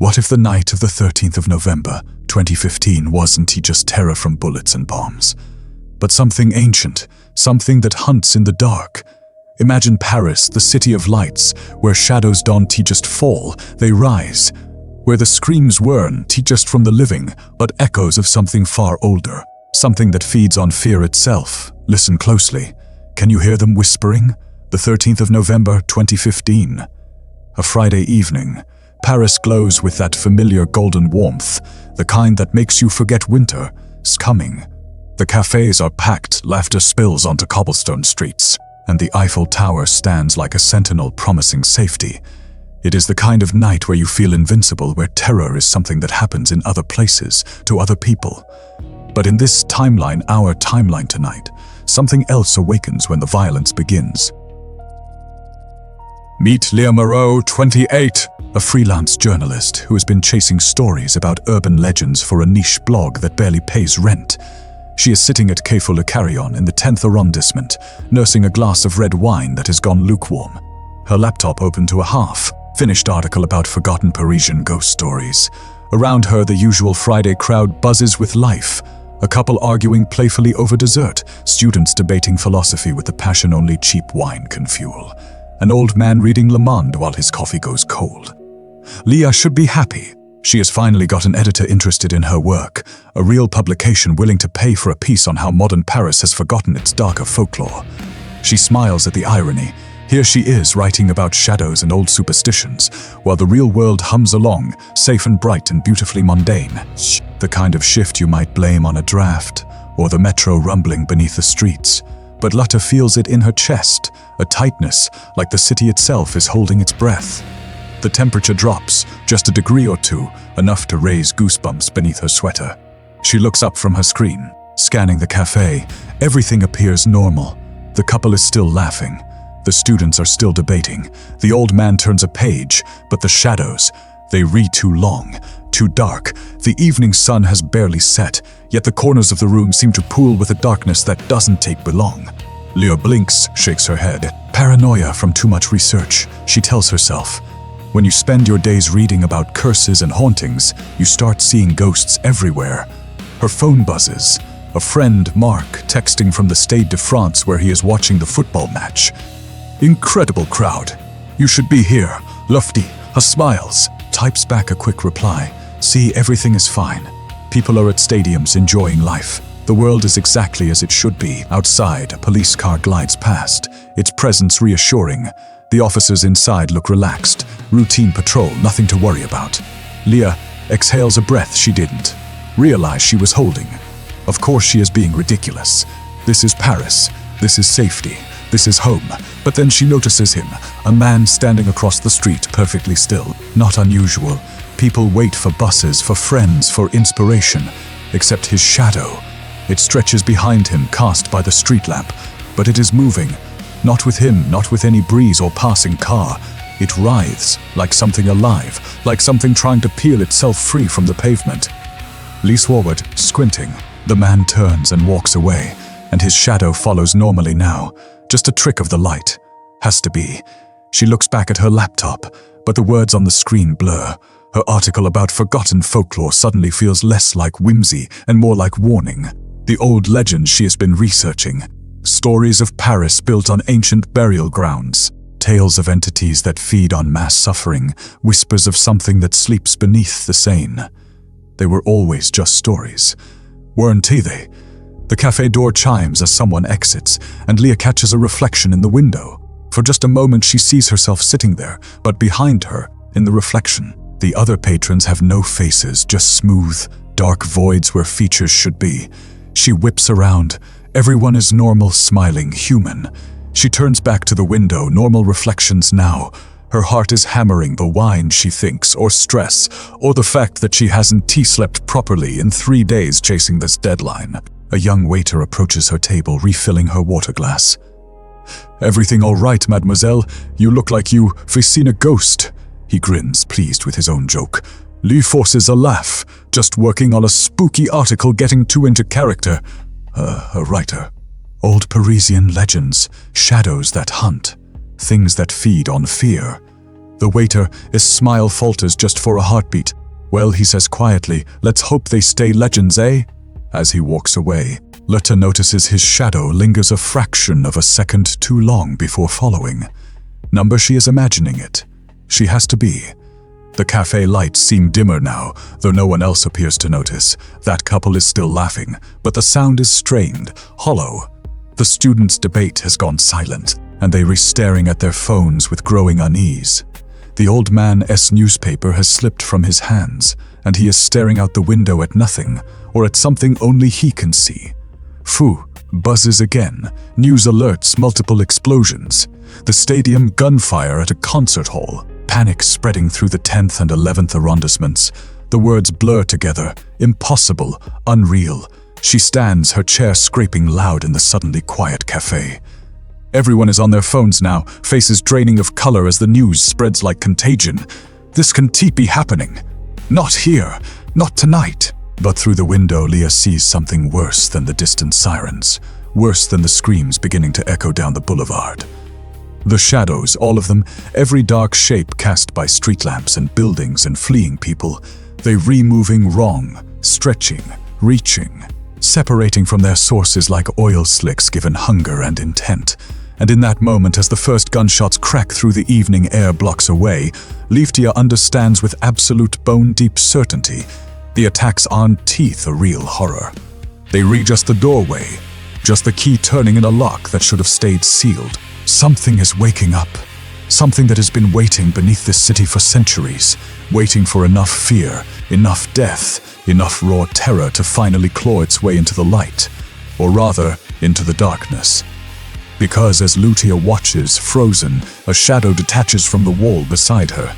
What if the night of the 13th of November, 2015 wasn't just terror from bullets and bombs, but something ancient, something that hunts in the dark? Imagine Paris, the city of lights, where shadows don't just fall, they rise, where the screams weren't just from the living, but echoes of something far older, something that feeds on fear itself. Listen closely. Can you hear them whispering? The 13th of November, 2015. A Friday evening. Paris glows with that familiar golden warmth, the kind that makes you forget winter is coming. The cafés are packed, laughter spills onto cobblestone streets, and the Eiffel Tower stands like a sentinel promising safety. It is the kind of night where you feel invincible, where terror is something that happens in other places, to other people. But in this timeline, our timeline tonight, something else awakens when the violence begins. Meet Amira, 28, a freelance journalist who has been chasing stories about urban legends for a niche blog that barely pays rent. She is sitting at Café Le Carillon in the 10th arrondissement, nursing a glass of red wine that has gone lukewarm. Her laptop open to a half-finished article about forgotten Parisian ghost stories. Around her, the usual Friday crowd buzzes with life. A couple arguing playfully over dessert, students debating philosophy with the passion only cheap wine can fuel. An old man reading Le Monde while his coffee goes cold. Leah should be happy. She has finally got an editor interested in her work, a real publication willing to pay for a piece on how modern Paris has forgotten its darker folklore. She smiles at the irony. Here she is writing about shadows and old superstitions, while the real world hums along, safe and bright and beautifully mundane. The kind of shift you might blame on a draft, or the metro rumbling beneath the streets. But Lutta feels it in her chest, a tightness, like the city itself is holding its breath. The temperature drops, just a degree or two, enough to raise goosebumps beneath her sweater. She looks up from her screen, scanning the cafe. Everything appears normal. The couple is still laughing. The students are still debating. The old man turns a page, but the shadows, they read too long, too dark. The evening sun has barely set, yet the corners of the room seem to pool with a darkness that doesn't take long. Leah blinks, shakes her head. Paranoia from too much research, she tells herself. When you spend your days reading about curses and hauntings, you start seeing ghosts everywhere. Her phone buzzes. A friend, Mark, texting from the Stade de France where he is watching the football match. Incredible crowd. You should be here. Lofty, her smiles. Types back a quick reply. See, everything is fine. People are at stadiums enjoying life. The world is exactly as it should be. Outside, a police car glides past, its presence reassuring. The officers inside look relaxed. Routine patrol, nothing to worry about. Leah exhales a breath she didn't realize she was holding. Of course she is being ridiculous. This is Paris. This is safety. This is home. But then she notices him, a man standing across the street, perfectly still. Not unusual. People wait for buses, for friends, for inspiration. Except his shadow. It stretches behind him, cast by the street lamp. But it is moving. Not with him, not with any breeze or passing car. It writhes, like something alive, like something trying to peel itself free from the pavement. Leans forward, squinting. The man turns and walks away, and his shadow follows normally now. Just a trick of the light. Has to be. She looks back at her laptop, but the words on the screen blur. Her article about forgotten folklore suddenly feels less like whimsy and more like warning. The old legends she has been researching. Stories of Paris built on ancient burial grounds. Tales of entities that feed on mass suffering. Whispers of something that sleeps beneath the Seine. They were always just stories. Weren't they? The cafe door chimes as someone exits, and Leah catches a reflection in the window. For just a moment she sees herself sitting there, but behind her, in the reflection, the other patrons have no faces, just smooth, dark voids where features should be. She whips around. Everyone is normal, smiling, human. She turns back to the window, normal reflections now. Her heart is hammering the wine, she thinks, or stress, or the fact that she hasn't slept properly in 3 days chasing this deadline. A young waiter approaches her table, refilling her water glass. "Everything all right, mademoiselle? You look like you've seen a ghost." He grins, pleased with his own joke. Lee forces a laugh, just working on a spooky article, getting too into character. A writer. Old Parisian legends, shadows that hunt, things that feed on fear. The waiter, his smile falters just for a heartbeat. "Well," he says quietly, "let's hope they stay legends, eh?" As he walks away, Lutta notices his shadow lingers a fraction of a second too long before following. Number she is imagining it. She has to be. The cafe lights seem dimmer now, though no one else appears to notice. That couple is still laughing, but the sound is strained, hollow. The students' debate has gone silent, and they are staring at their phones with growing unease. The old man's newspaper has slipped from his hands, and he is staring out the window at nothing, or at something only he can see. Phew, buzzes again, news alerts, multiple explosions. The stadium, gunfire at a concert hall, panic spreading through the 10th and 11th arrondissements. The words blur together, impossible, unreal. She stands, her chair scraping loud in the suddenly quiet cafe. Everyone is on their phones now, faces draining of color as the news spreads like contagion. This can't be happening. Not here, not tonight. But through the window, Leah sees something worse than the distant sirens, worse than the screams beginning to echo down the boulevard. The shadows, all of them, every dark shape cast by street lamps and buildings and fleeing people, they removing wrong, stretching, reaching, separating from their sources like oil slicks given hunger and intent. And in that moment, as the first gunshots crack through the evening air blocks away, Leftia understands with absolute bone-deep certainty the attacks aren't teeth a real horror. They read just the doorway, just the key turning in a lock that should have stayed sealed. Something is waking up, something that has been waiting beneath this city for centuries, waiting for enough fear, enough death, enough raw terror to finally claw its way into the light, or rather, into the darkness. Because as Lutia watches, frozen, a shadow detaches from the wall beside her.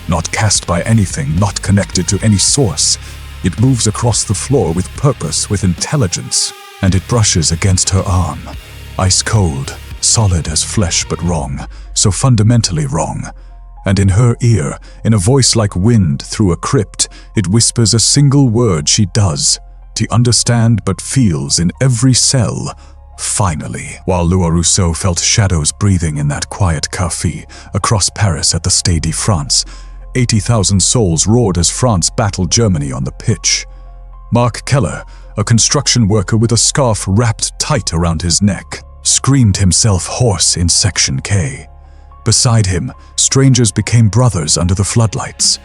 Not cast by anything, not connected to any source. It moves across the floor with purpose, with intelligence, and it brushes against her arm. Ice cold, solid as flesh but wrong, so fundamentally wrong. And in her ear, in a voice like wind through a crypt, it whispers a single word she does, to understand but feels in every cell. Finally, while Louis Rousseau felt shadows breathing in that quiet café across Paris at the Stade de France, 80,000 souls roared as France battled Germany on the pitch. Mark Keller, a construction worker with a scarf wrapped tight around his neck, screamed himself hoarse in Section K. Beside him, strangers became brothers under the floodlights.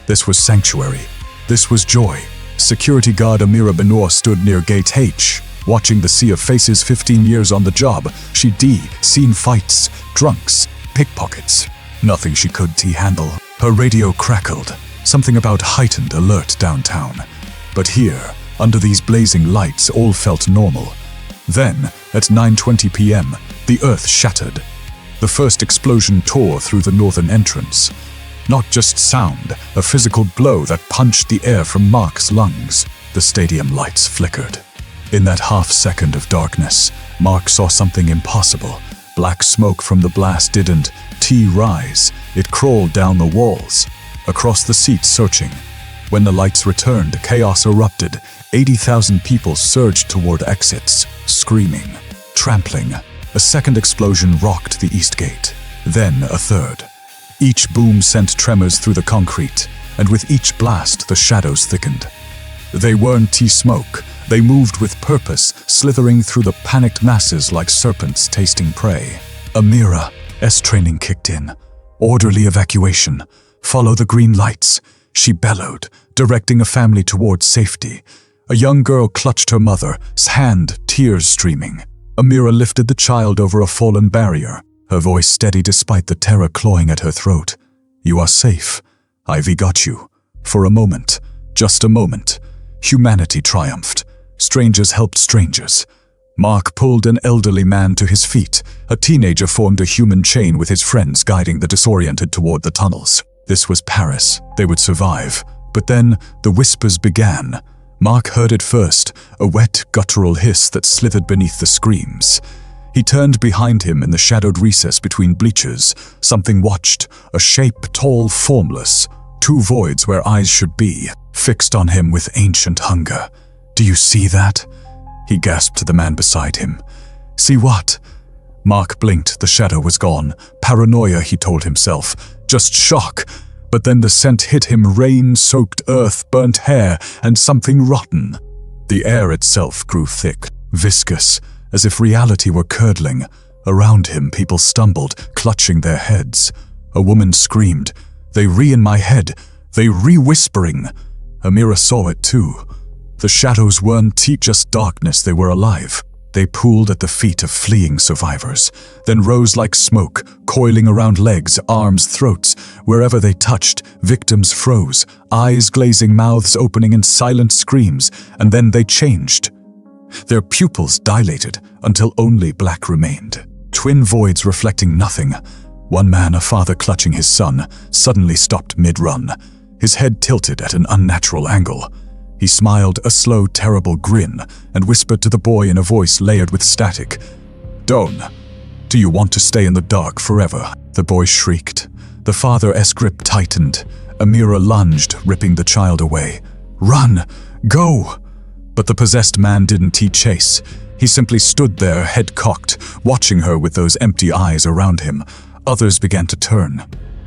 This was sanctuary. This was joy. Security guard Amira Benoit stood near Gate H, watching the sea of faces. 15 years on the job, she'd seen fights, drunks, pickpockets. Nothing she could handle. Her radio crackled, something about heightened alert downtown. But here, under these blazing lights, all felt normal. Then, at 9:20 p.m., the earth shattered. The first explosion tore through the northern entrance. Not just sound, a physical blow that punched the air from Mark's lungs. The stadium lights flickered. In that half-second of darkness, Mark saw something impossible. Black smoke from the blast didn't rise. It crawled down the walls, across the seats searching. When the lights returned, chaos erupted. 80,000 people surged toward exits, screaming, trampling. A second explosion rocked the east gate, then a third. Each boom sent tremors through the concrete, and with each blast the shadows thickened. They weren't smoke. They moved with purpose, slithering through the panicked masses like serpents tasting prey. Amira's training kicked in. Orderly evacuation. Follow the green lights, she bellowed, directing a family towards safety. A young girl clutched her mother's hand, tears streaming. Amira lifted the child over a fallen barrier, her voice steady despite the terror clawing at her throat. "You are safe. Ivy got you." For a moment, just a moment, humanity triumphed. Strangers helped strangers. Mark pulled an elderly man to his feet. A teenager formed a human chain with his friends, guiding the disoriented toward the tunnels. This was Paris. They would survive. But then the whispers began. Mark heard it first, a wet, guttural hiss that slithered beneath the screams. He turned behind him in the shadowed recess between bleachers. Something watched, a shape tall, formless. Two voids where eyes should be, fixed on him with ancient hunger. "Do you see that?" he gasped to the man beside him. "See what?" Mark blinked. The shadow was gone. Paranoia, he told himself. just shock. But then the scent hit him, rain-soaked earth, burnt hair, and something rotten. The air itself grew thick, viscous, as if reality were curdling. Around him, people stumbled, clutching their heads. A woman screamed. "They in my head. They whispering." Amira saw it too. The shadows weren't just darkness, they were alive. They pooled at the feet of fleeing survivors, then rose like smoke, coiling around legs, arms, throats. Wherever they touched, victims froze, eyes glazing, mouths opening in silent screams, and then they changed. Their pupils dilated until only black remained. Twin voids reflecting nothing. One man, a father clutching his son, suddenly stopped mid-run, his head tilted at an unnatural angle. He smiled a slow, terrible grin and whispered to the boy in a voice layered with static, "Dawn, do you want to stay in the dark forever?" The boy shrieked. The father's grip tightened. Amira lunged, ripping the child away. "Run! Go!" But the possessed man didn't chase. He simply stood there, head cocked, watching her with those empty eyes around him. Others began to turn.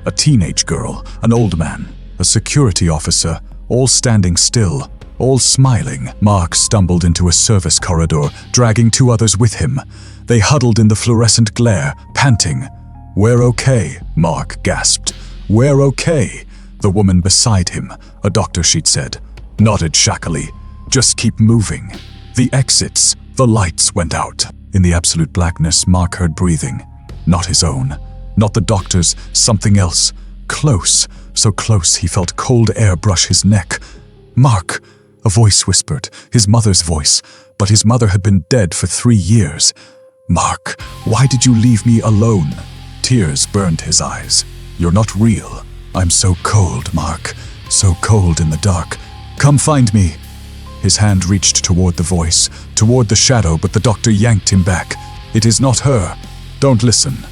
A teenage girl, an old man, a security officer, all standing still, all smiling. Mark stumbled into a service corridor, dragging 2 others with him. They huddled in the fluorescent glare, panting. "We're okay," Mark gasped. "We're okay." The woman beside him, a doctor she'd said, nodded shackily. "Just keep moving." The exits, the lights went out. In the absolute blackness, Mark heard breathing. Not his own. Not the doctor's, something else. Close, so close he felt cold air brush his neck. "Mark," a voice whispered, his mother's voice, but his mother had been dead for 3 years. "Mark, why did you leave me alone?" Tears burned his eyes. "You're not real. I'm so cold, Mark, so cold in the dark. Come find me." His hand reached toward the voice, toward the shadow, but the doctor yanked him back. "It is not her. Don't listen."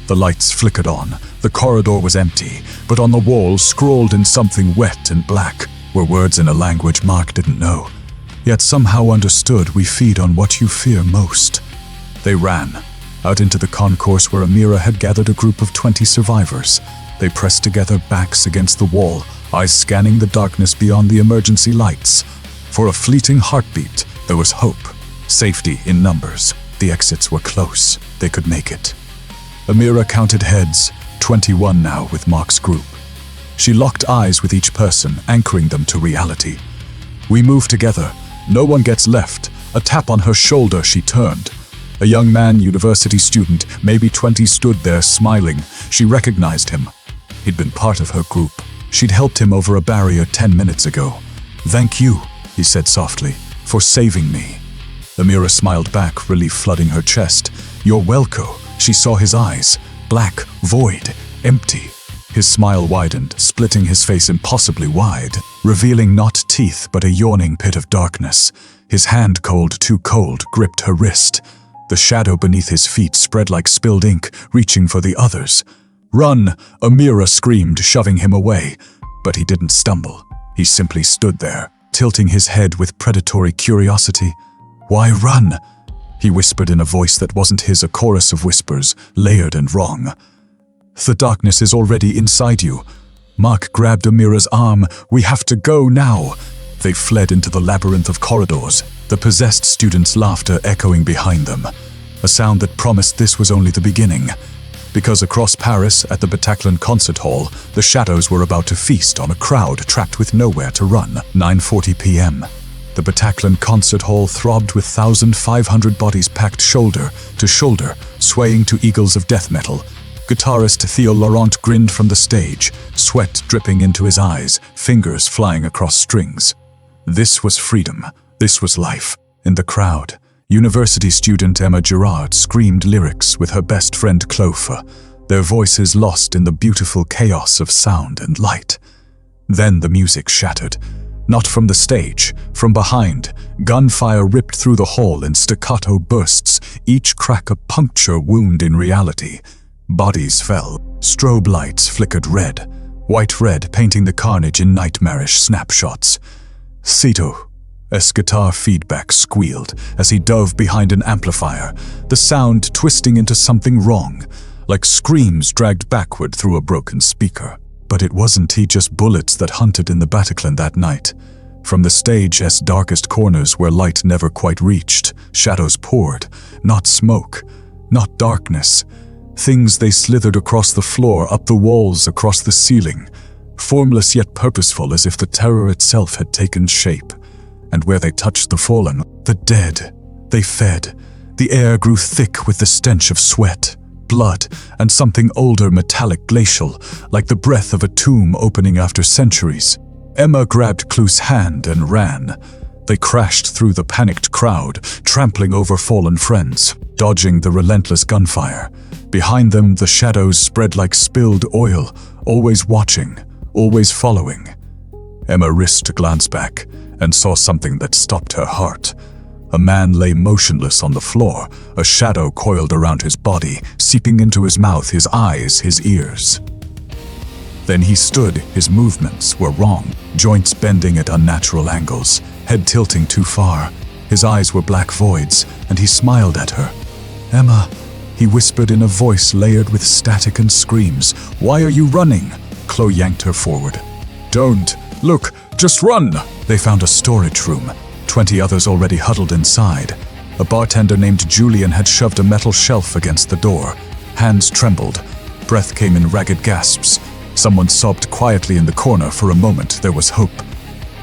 The lights flickered on. The corridor was empty, but on the wall, scrawled in something wet and black, were words in a language Mark didn't know, yet somehow understood. "We feed on what you fear most." They ran, out into the concourse where Amira had gathered a group of 20 survivors. They pressed together, backs against the wall, eyes scanning the darkness beyond the emergency lights. For a fleeting heartbeat, there was hope. Safety in numbers. The exits were close. They could make it. Amira counted heads, 21 now with Mark's group. She locked eyes with each person, anchoring them to reality. "We move together. No one gets left." A tap on her shoulder, she turned. A young man, university student, maybe 20, stood there smiling. She recognized him. He'd been part of her group. She'd helped him over a barrier 10 minutes ago. "Thank you," he said softly, "for saving me." Amira smiled back, relief flooding her chest. "You're welcome." She saw his eyes, black, void, empty. His smile widened, splitting his face impossibly wide, revealing not teeth but a yawning pit of darkness. His hand, cold, too cold, gripped her wrist. The shadow beneath his feet spread like spilled ink, reaching for the others. "Run!" Amira screamed, shoving him away. But he didn't stumble. He simply stood there, tilting his head with predatory curiosity. "Why run?" He whispered in a voice that wasn't his, a chorus of whispers, layered and wrong. "The darkness is already inside you." Mark grabbed Amira's arm. "We have to go now." They fled into the labyrinth of corridors, the possessed students' laughter echoing behind them, a sound that promised this was only the beginning. Because across Paris, at the Bataclan concert hall, the shadows were about to feast on a crowd trapped with nowhere to run. 9:40 p.m. The Bataclan concert hall throbbed with 1,500 bodies packed shoulder to shoulder, swaying to eagles of death metal. Guitarist Theo Laurent grinned from the stage, sweat dripping into his eyes, fingers flying across strings. This was freedom. This was life. In the crowd, university student Emma Girard screamed lyrics with her best friend Clofa, their voices lost in the beautiful chaos of sound and light. Then the music shattered. Not from the stage, from behind. Gunfire ripped through the hall in staccato bursts, each crack a puncture wound in reality. Bodies fell. Strobe lights flickered red, white-red painting the carnage in nightmarish snapshots. Cito's guitar feedback squealed as he dove behind an amplifier, the sound twisting into something wrong. like screams dragged backward through a broken speaker. But it wasn't just bullets that hunted in the Bataclan that night. From the stage's darkest corners where light never quite reached, shadows poured, not smoke, not darkness. Things they slithered across the floor, up the walls, across the ceiling, formless yet purposeful, as if the terror itself had taken shape. And where they touched the fallen, the dead, they fed. The air grew thick with the stench of sweat, blood, and something older, metallic, glacial, like the breath of a tomb opening after centuries. Emma grabbed Clu's hand and ran. They crashed through the panicked crowd, trampling over fallen friends, dodging the relentless gunfire. Behind them, the shadows spread like spilled oil, always watching, always following. Emma risked a glance back and saw something that stopped her heart. A man lay motionless on the floor, a shadow coiled around his body, seeping into his mouth, his eyes, his ears. Then he stood. His movements were wrong, joints bending at unnatural angles, head tilting too far. His eyes were black voids, and he smiled at her. "Emma," he whispered in a voice layered with static and screams. "Why are you running?" Chloe yanked her forward. "Don't. Look, just run!" They found a storage room. 20 others already huddled inside. A bartender named Julian had shoved a metal shelf against the door. Hands trembled. Breath came in ragged gasps. Someone sobbed quietly in the corner. For a moment, there was hope.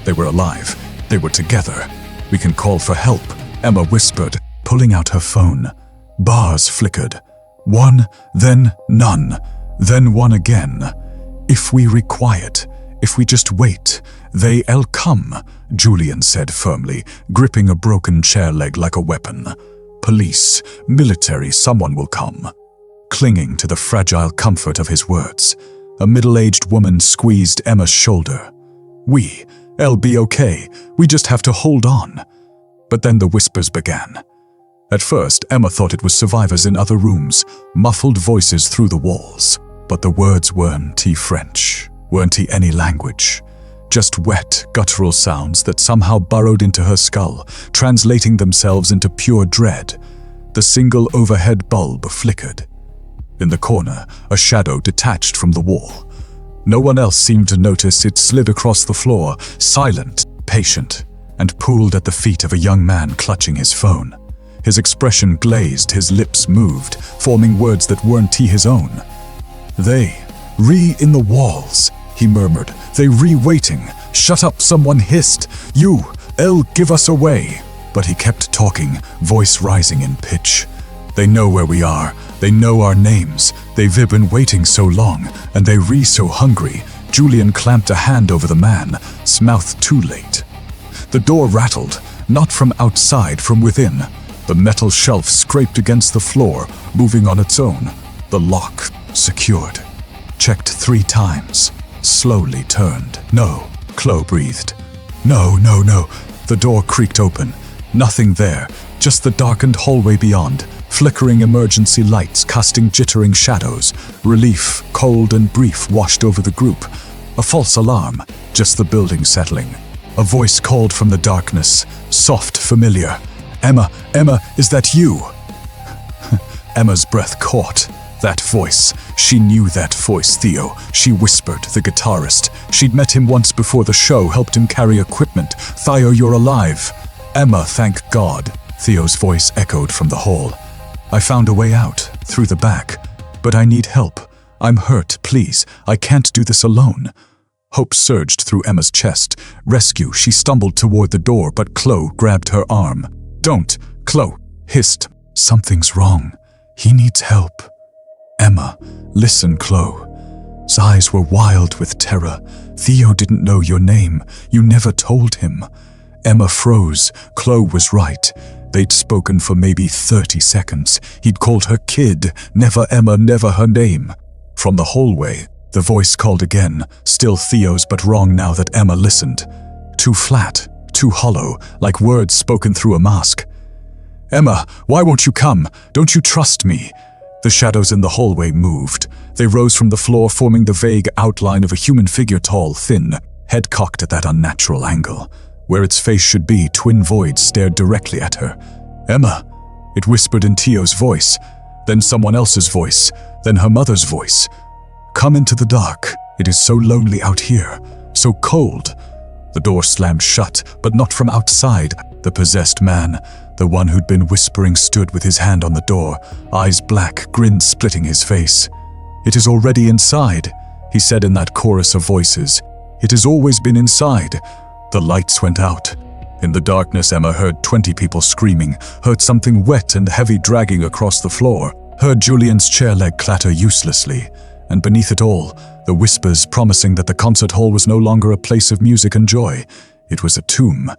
They were alive. They were together. "We can call for help," Emma whispered, pulling out her phone. Bars flickered. One, then none, then one again. "If we requiet, if we just wait, they'll come," Julian said firmly, gripping a broken chair leg like a weapon. "Police, military, someone will come." Clinging to the fragile comfort of his words, a middle-aged woman squeezed Emma's shoulder. "I'll be okay. We just have to hold on." But then the whispers began. At first, Emma thought it was survivors in other rooms, muffled voices through the walls. But the words weren't French, weren't any language. Just wet, guttural sounds that somehow burrowed into her skull, translating themselves into pure dread. The single overhead bulb flickered. In the corner, a shadow detached from the wall. No one else seemed to notice. It slid across the floor, silent, patient, and pooled at the feet of a young man clutching his phone. His expression glazed, his lips moved, forming words that weren't his own. "They, in the walls," he murmured. "They waiting. Shut up," someone hissed. "You'll give us away." But he kept talking, voice rising in pitch. "They know where we are. They know our names. They've been waiting so long, and they so hungry." Julian clamped a hand over the man's mouth. Too late. The door rattled, not from outside, from within. The metal shelf scraped against the floor, moving on its own. The lock secured. Checked 3 times. Slowly turned. "No," Chloe breathed. No. The door creaked open. Nothing there, just the darkened hallway beyond. Flickering emergency lights casting jittering shadows. Relief, cold and brief, washed over the group. A false alarm, just the building settling. A voice called from the darkness, soft, familiar. Emma, is that you?" Emma's breath caught. That voice. She knew that voice, Theo. She whispered, the guitarist. She'd met him once before the show, helped him carry equipment. "Theo, you're alive." "Emma, thank God," Theo's voice echoed from the hall. "I found a way out, through the back. But I need help. I'm hurt, please. I can't do this alone." Hope surged through Emma's chest. Rescue. She stumbled toward the door, but Chloe grabbed her arm. "Don't," Chloe hissed. "Something's wrong. He needs help." "Emma, listen, Chloe's eyes were wild with terror. "Theo didn't know your name. You never told him." Emma froze. Chloe was right. They'd spoken for maybe 30 seconds. He'd called her kid. Never Emma, never her name. From the hallway, the voice called again. Still Theo's, but wrong now that Emma listened. Too flat, too hollow, like words spoken through a mask. "Emma, why won't you come? Don't you trust me?" The shadows in the hallway moved. They rose from the floor, forming the vague outline of a human figure, tall, thin, head cocked at that unnatural angle. Where its face should be, twin voids stared directly at her. "Emma," it whispered in Theo's voice. Then someone else's voice. Then her mother's voice. "Come into the dark. It is so lonely out here, so cold." The door slammed shut, but not from outside. The possessed man, the one who'd been whispering, stood with his hand on the door, eyes black, grin splitting his face. "It is already inside," he said in that chorus of voices. "It has always been inside." The lights went out. In the darkness, Emma heard 20 people screaming, heard something wet and heavy dragging across the floor, heard Julian's chair leg clatter uselessly, and beneath it all, the whispers promising that the concert hall was no longer a place of music and joy. It was a tomb,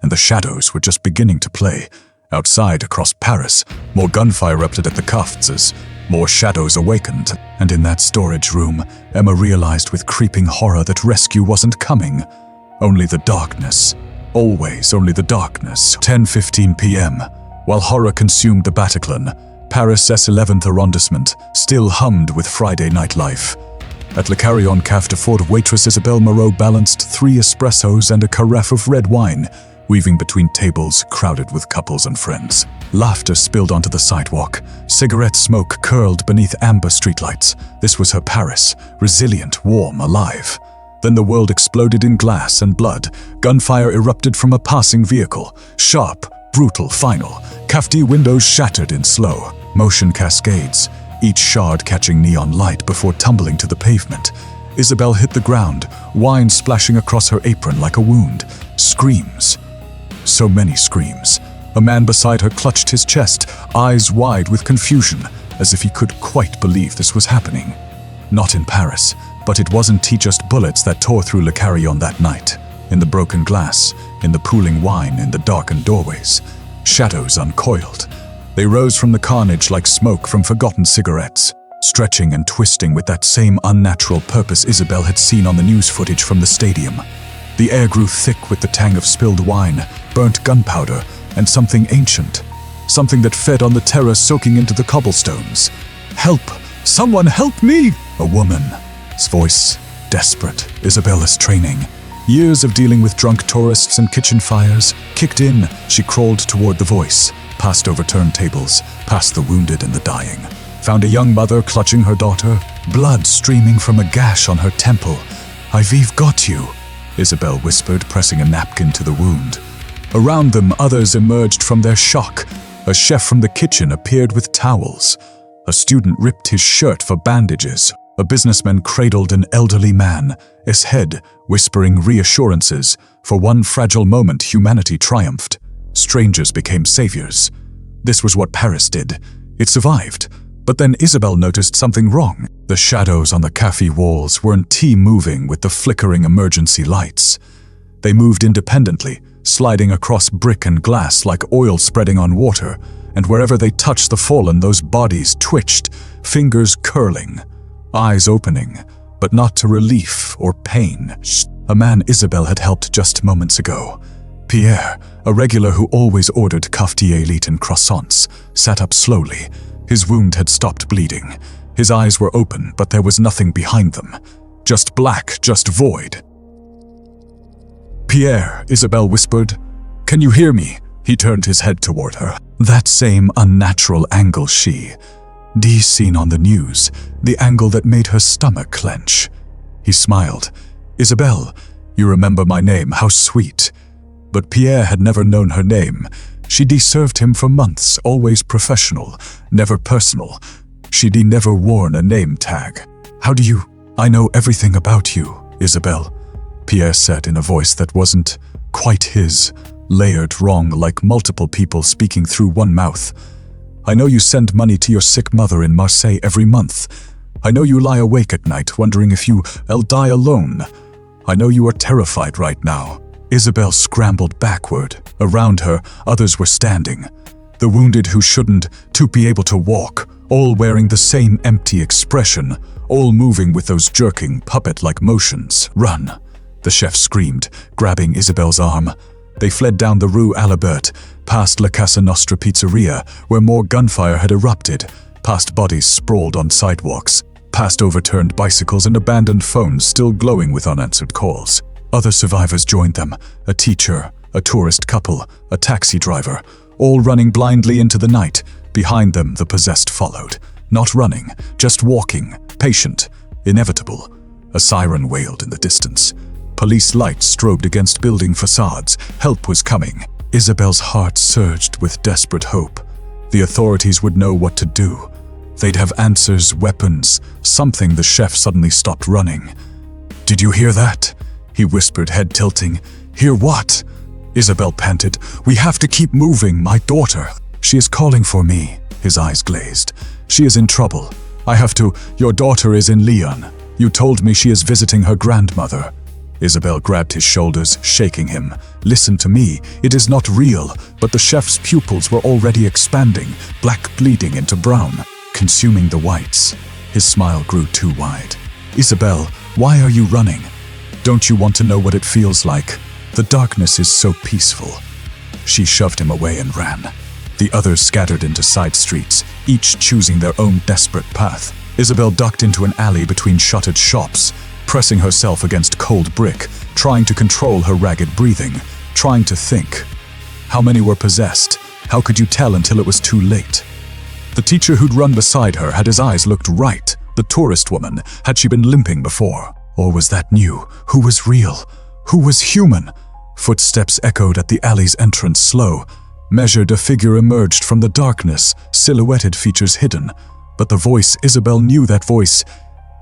and the shadows were just beginning to play. Outside, across Paris, more gunfire erupted at the Cafés, more shadows awakened, and in that storage room, Emma realized with creeping horror that rescue wasn't coming. Only the darkness. Always only the darkness. 10:15 p.m. While horror consumed the Bataclan, Paris' 11th arrondissement still hummed with Friday night life. At Le Carillon Café de Ford, waitress Isabelle Moreau balanced 3 espressos and a carafe of red wine, weaving between tables crowded with couples and friends. Laughter spilled onto the sidewalk. Cigarette smoke curled beneath amber streetlights. This was her Paris, resilient, warm, alive. Then the world exploded in glass and blood. Gunfire erupted from a passing vehicle. Sharp, brutal, final. Café windows shattered in slow motion cascades, each shard catching neon light before tumbling to the pavement. Isabelle hit the ground, wine splashing across her apron like a wound. Screams. So many screams. A man beside her clutched his chest, eyes wide with confusion, as if he could quite believe this was happening. Not in Paris, but it wasn't just bullets that tore through Le Carillon that night. In the broken glass, in the pooling wine, in the darkened doorways. Shadows uncoiled. They rose from the carnage like smoke from forgotten cigarettes, stretching and twisting with that same unnatural purpose Isabelle had seen on the news footage from the stadium. The air grew thick with the tang of spilled wine, burnt gunpowder, and something ancient. Something that fed on the terror soaking into the cobblestones. "Help! Someone help me!" A woman's voice, desperate. Isabella's training. Years of dealing with drunk tourists and kitchen fires kicked in. She crawled toward the voice, past overturned tables, past the wounded and the dying. Found a young mother clutching her daughter, blood streaming from a gash on her temple. "I've got you," Isabelle whispered, pressing a napkin to the wound. Around them, others emerged from their shock. A chef from the kitchen appeared with towels. A student ripped his shirt for bandages. A businessman cradled an elderly man, his head whispering reassurances. For one fragile moment, humanity triumphed. Strangers became saviors. This was what Paris did. It survived. But then Isabelle noticed something wrong. The shadows on the café walls weren't moving with the flickering emergency lights. They moved independently, sliding across brick and glass like oil spreading on water, and wherever they touched the fallen, those bodies twitched, fingers curling, eyes opening, but not to relief or pain. A man Isabelle had helped just moments ago. Pierre, a regular who always ordered café elite and croissants, sat up slowly. His wound had stopped bleeding. His eyes were open, but there was nothing behind them. Just black, just void. "Pierre," Isabelle whispered. "Can you hear me?" He turned his head toward her. That same unnatural angle seen on the news, the angle that made her stomach clench. He smiled. "Isabelle, you remember my name, how sweet." But Pierre had never known her name. She'd served him for months, always professional, never personal. She'd never worn a name tag. "How do you—" "I know everything about you, Isabelle," Pierre said in a voice that wasn't quite his, layered wrong like multiple people speaking through one mouth. "I know you send money to your sick mother in Marseille every month. I know you lie awake at night wondering if you'll die alone. I know you are terrified right now." Isabelle scrambled backward. Around her, others were standing. The wounded who shouldn't to be able to walk, all wearing the same empty expression, all moving with those jerking, puppet-like motions. "Run!" the chef screamed, grabbing Isabelle's arm. They fled down the Rue Alibert, past La Casa Nostra Pizzeria, where more gunfire had erupted, past bodies sprawled on sidewalks, past overturned bicycles and abandoned phones still glowing with unanswered calls. Other survivors joined them, a teacher, a tourist couple, a taxi driver, all running blindly into the night. Behind them, the possessed followed. Not running, just walking, patient, inevitable. A siren wailed in the distance. Police lights strobed against building facades. Help was coming. Isabel's heart surged with desperate hope. The authorities would know what to do. They'd have answers, weapons, something. The chef suddenly stopped running. "Did you hear that?" he whispered, head tilting. "Hear what?" Isabel panted. "We have to keep moving, my daughter. She is calling for me." His eyes glazed. "She is in trouble. I have to. Your daughter is in Lyon. You told me she is visiting her grandmother." Isabel grabbed his shoulders, shaking him. "Listen to me. It is not real." But the chef's pupils were already expanding, black bleeding into brown, consuming the whites. His smile grew too wide. "Isabel, why are you running? Don't you want to know what it feels like? The darkness is so peaceful." She shoved him away and ran. The others scattered into side streets, each choosing their own desperate path. Isabel ducked into an alley between shuttered shops, pressing herself against cold brick, trying to control her ragged breathing, trying to think. How many were possessed? How could you tell until it was too late? The teacher who'd run beside her had his eyes looked right. The tourist woman, had she been limping before? Or was that new? Who was real? Who was human? Footsteps echoed at the alley's entrance, slow. Measured, a figure emerged from the darkness, silhouetted, features hidden. But the voice, Isabel knew that voice.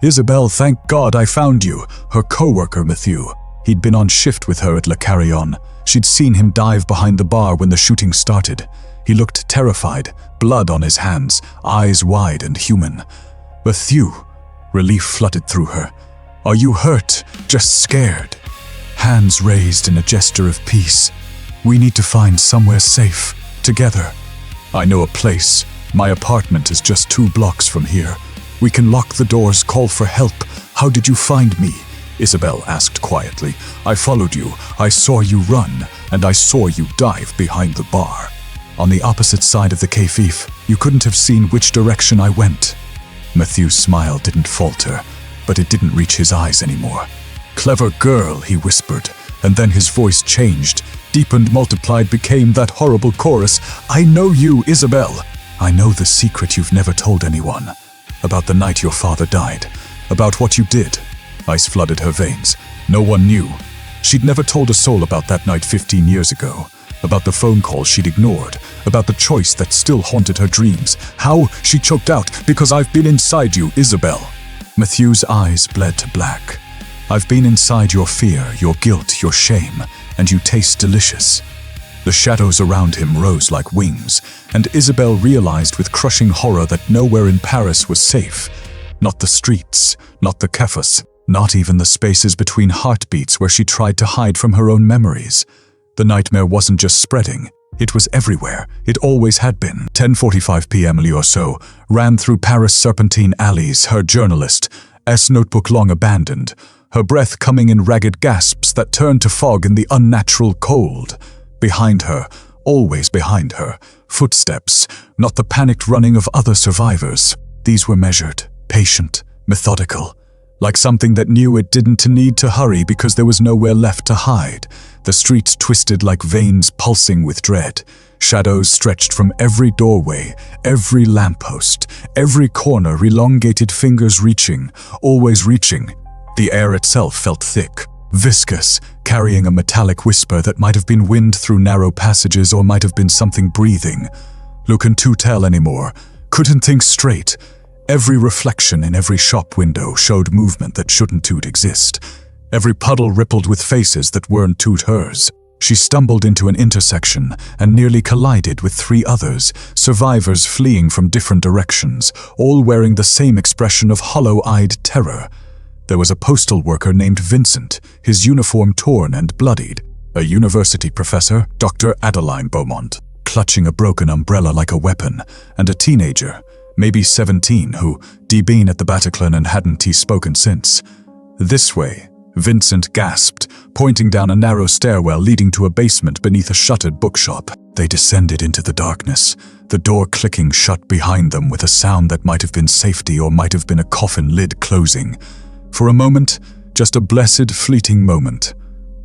"Isabel, thank God I found you." Her co-worker, Matthew. He'd been on shift with her at Le Carillon. She'd seen him dive behind the bar when the shooting started. He looked terrified, blood on his hands, eyes wide and human. "Matthew." Relief flooded through her. "Are you hurt? Just scared?" Hands raised in a gesture of peace. "We need to find somewhere safe, together. I know a place. My apartment is just 2 blocks from here. We can lock the doors, call for help." "How did you find me?" Isabel asked quietly. "I followed you. I saw you run, and I saw you dive behind the bar. On the opposite side of the café. You couldn't have seen which direction I went." Matthew's smile didn't falter, but it didn't reach his eyes anymore. "Clever girl," he whispered, and then his voice changed, deepened, multiplied, became that horrible chorus. "I know you, Isabel. I know the secret you've never told anyone. About the night your father died. About what you did." Ice flooded her veins. No one knew. She'd never told a soul about that night 15 years ago. About the phone call she'd ignored. About the choice that still haunted her dreams. "How?" she choked out. "Because I've been inside you, Isabel." Matthew's eyes bled to black. "I've been inside your fear, your guilt, your shame, and you taste delicious." The shadows around him rose like wings, and Isabel realized with crushing horror that nowhere in Paris was safe. Not the streets, not the cafés, not even the spaces between heartbeats where she tried to hide from her own memories. The nightmare wasn't just spreading, it was everywhere. It always had been. 10:45 p.m. Liorceau ran through Paris' serpentine alleys, her journalist's notebook long abandoned, her breath coming in ragged gasps that turned to fog in the unnatural cold. Behind her, always behind her, footsteps, not the panicked running of other survivors. These were measured, patient, methodical, like something that knew it didn't need to hurry because there was nowhere left to hide. The streets twisted like veins pulsing with dread. Shadows stretched from every doorway, every lamppost, every corner, elongated fingers reaching, always reaching. The air itself felt thick, viscous, carrying a metallic whisper that might have been wind through narrow passages or might have been something breathing. Couldn't tell anymore, couldn't think straight. Every reflection in every shop window showed movement that shouldn't exist. Every puddle rippled with faces that weren't hers. She stumbled into an intersection and nearly collided with 3 others, survivors fleeing from different directions, all wearing the same expression of hollow-eyed terror. There was a postal worker named Vincent, his uniform torn and bloodied. A university professor, Dr. Adeline Beaumont, clutching a broken umbrella like a weapon, and a teenager, maybe 17, who been at the Bataclan and hadn't spoken since. "This way," Vincent gasped, pointing down a narrow stairwell leading to a basement beneath a shuttered bookshop. They descended into the darkness, the door clicking shut behind them with a sound that might have been safety or might have been a coffin lid closing. For a moment, just a blessed, fleeting moment.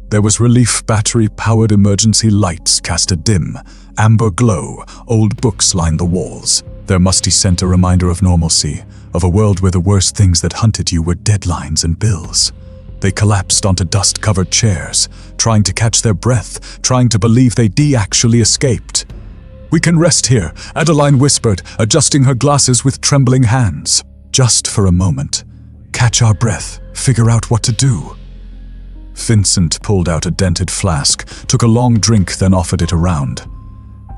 There was relief. Battery-powered emergency lights cast a dim, amber glow. Old books lined the walls. Their musty scent a reminder of normalcy, of a world where the worst things that hunted you were deadlines and bills. They collapsed onto dust-covered chairs, trying to catch their breath, trying to believe they'd actually escaped. "We can rest here," Adeline whispered, adjusting her glasses with trembling hands. "Just for a moment. Catch our breath, figure out what to do." Vincent pulled out a dented flask, took a long drink, then offered it around.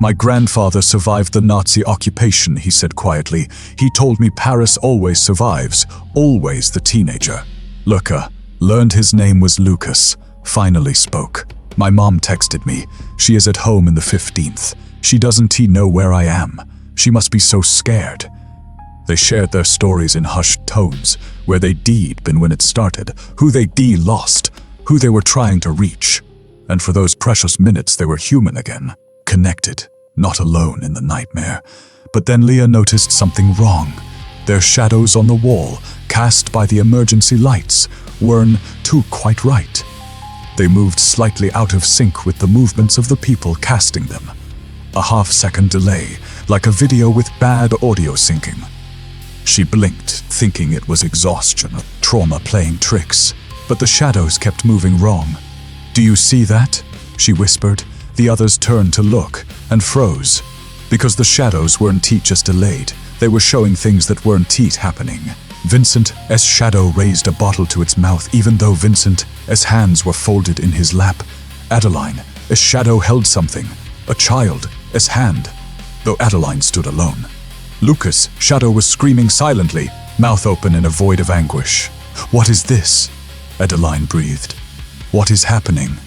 "My grandfather survived the Nazi occupation," he said quietly. "He told me Paris always survives, always the teenager." Luca learned his name was Lucas, finally spoke. "My mom texted me. She is at home in the 15th. She doesn't know where I am. She must be so scared." They shared their stories in hushed tones, where they'd been when it started, who they'd lost, who they were trying to reach. And for those precious minutes they were human again, connected, not alone in the nightmare. But then Leah noticed something wrong. Their shadows on the wall, cast by the emergency lights, weren't quite right. They moved slightly out of sync with the movements of the people casting them. A half-second delay, like a video with bad audio syncing. She blinked, thinking it was exhaustion, trauma playing tricks. But the shadows kept moving wrong. "Do you see that?" she whispered. The others turned to look, and froze. Because the shadows weren't just delayed, they were showing things that weren't happening. Vincent's shadow raised a bottle to its mouth even though Vincent's hands were folded in his lap. Adeline's shadow held something, a child's hand, though Adeline stood alone. Lucas' shadow was screaming silently, mouth open in a void of anguish. "What is this?" Adeline breathed. "What is happening?"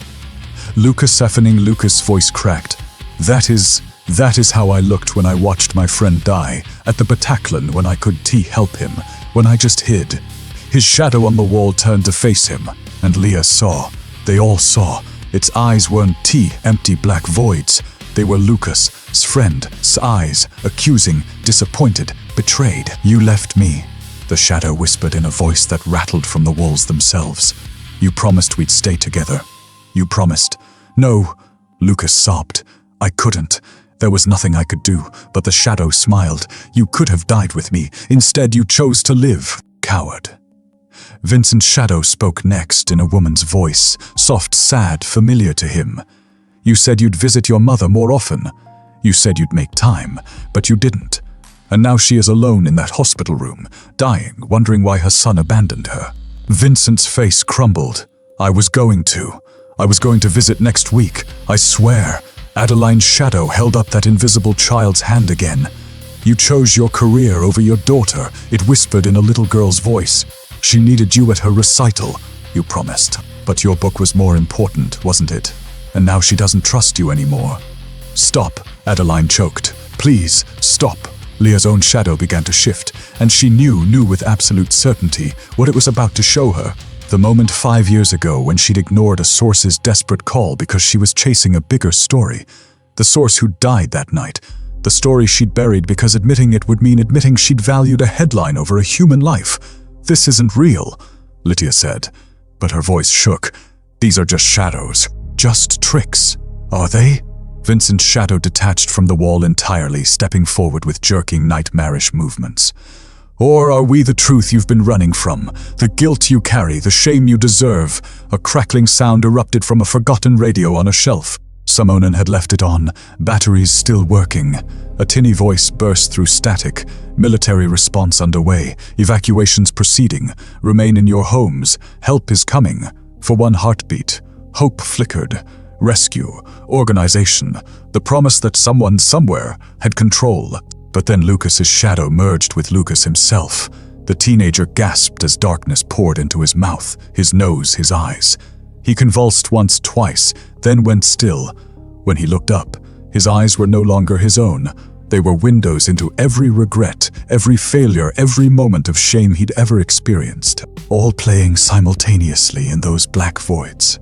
Lucas' voice cracked. That is how I looked when I watched my friend die, at the Bataclan when I could help him, when I just hid." His shadow on the wall turned to face him, and Leah saw. They all saw. Its eyes weren't empty black voids. They were Lucas's friend's eyes, accusing, disappointed, betrayed. "You left me," the shadow whispered in a voice that rattled from the walls themselves. "You promised we'd stay together. You promised." "No," Lucas sobbed. "I couldn't. There was nothing I could do." But the shadow smiled. "You could have died with me. Instead, you chose to live. Coward." Vincent's shadow spoke next in a woman's voice, soft, sad, familiar to him. "You said you'd visit your mother more often. You said you'd make time, but you didn't. And now she is alone in that hospital room, dying, wondering why her son abandoned her." Vincent's face crumbled. I was going to visit next week, I swear." Adeline's shadow held up that invisible child's hand again. "You chose your career over your daughter," it whispered in a little girl's voice. "She needed you at her recital, you promised. But your book was more important, wasn't it? And now she doesn't trust you anymore." "Stop," Adeline choked. "Please, stop." Leah's own shadow began to shift, and she knew with absolute certainty what it was about to show her. The moment 5 years ago when she'd ignored a source's desperate call because she was chasing a bigger story. The source who died that night. The story she'd buried because admitting it would mean admitting she'd valued a headline over a human life. "This isn't real," Lydia said, but her voice shook. "These are just shadows. Just tricks." "Are they?" Vincent's shadow detached from the wall entirely, stepping forward with jerking, nightmarish movements. "Or are we the truth you've been running from? The guilt you carry, the shame you deserve?" A crackling sound erupted from a forgotten radio on a shelf. Simonin had left it on, batteries still working. A tinny voice burst through static. "Military response underway. Evacuations proceeding. Remain in your homes. Help is coming." For one heartbeat, hope flickered. Rescue, organization, the promise that someone somewhere had control. But then Lucas's shadow merged with Lucas himself. The teenager gasped as darkness poured into his mouth, his nose, his eyes. He convulsed once, twice, then went still. When he looked up, his eyes were no longer his own. They were windows into every regret, every failure, every moment of shame he'd ever experienced, all playing simultaneously in those black voids.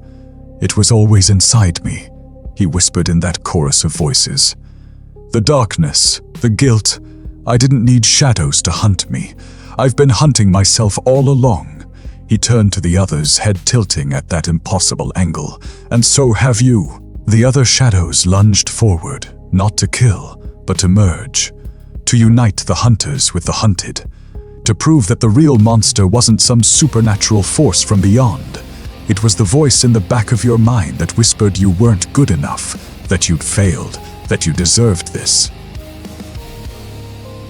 "It was always inside me," he whispered in that chorus of voices. "The darkness, the guilt. I didn't need shadows to hunt me. I've been hunting myself all along." He turned to the others, head tilting at that impossible angle. "And so have you." The other shadows lunged forward, not to kill, but to merge. to unite the hunters with the hunted, to prove that the real monster wasn't some supernatural force from beyond. It was the voice in the back of your mind that whispered you weren't good enough, that you'd failed, that you deserved this.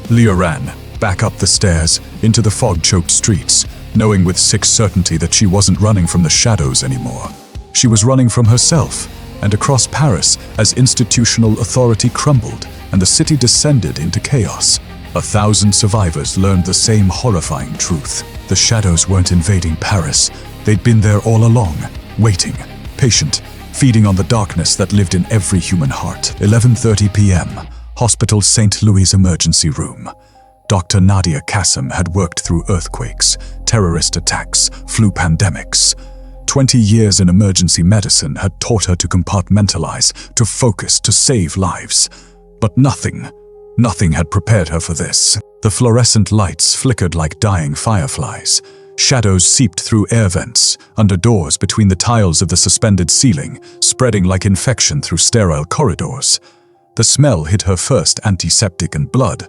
Leah ran, back up the stairs, into the fog-choked streets, knowing with sick certainty that she wasn't running from the shadows anymore. She was running from herself, and across Paris as institutional authority crumbled and the city descended into chaos. 1,000 survivors learned the same horrifying truth. The shadows weren't invading Paris. They'd been there all along, waiting, patient, feeding on the darkness that lived in every human heart. 11:30 p.m., Hospital St. Louis emergency room. Dr. Nadia Kassim had worked through earthquakes, terrorist attacks, flu pandemics. 20 years in emergency medicine had taught her to compartmentalize, to focus, to save lives. But nothing had prepared her for this. The fluorescent lights flickered like dying fireflies. Shadows seeped through air vents, under doors between the tiles of the suspended ceiling, spreading like infection through sterile corridors. The smell hit her first, antiseptic and blood.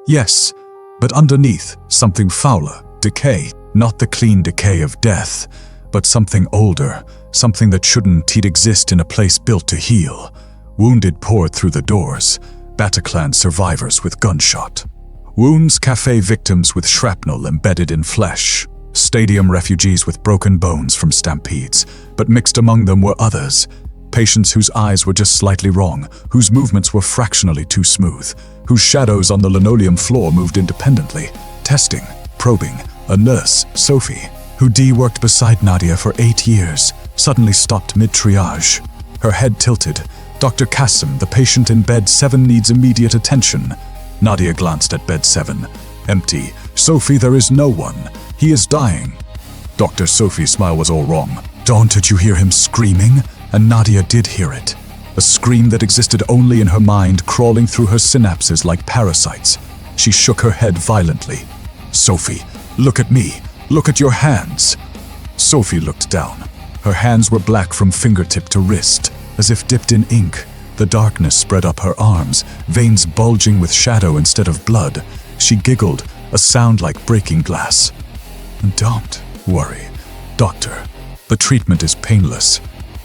Yes, but underneath, something fouler, decay. Not the clean decay of death, but something older, something that shouldn't exist in a place built to heal. Wounded poured through the doors, Bataclan survivors with gunshot wounds, café victims with shrapnel embedded in flesh, stadium refugees with broken bones from stampedes, but mixed among them were others, patients whose eyes were just slightly wrong, whose movements were fractionally too smooth, whose shadows on the linoleum floor moved independently. Testing, probing. A nurse, Sophie, who worked beside Nadia for 8 years, suddenly stopped mid-triage. Her head tilted. Dr. Kassim, the patient in bed 7 needs immediate attention. Nadia glanced at bed 7. Empty. Sophie, there is no one. He is dying. Dr. Sophie's smile was all wrong. Did you hear him screaming? And Nadia did hear it. A scream that existed only in her mind, crawling through her synapses like parasites. She shook her head violently. Sophie, look at me. Look at your hands. Sophie looked down. Her hands were black from fingertip to wrist, as if dipped in ink. The darkness spread up her arms, veins bulging with shadow instead of blood. She giggled, a sound like breaking glass. Don't worry, doctor. The treatment is painless.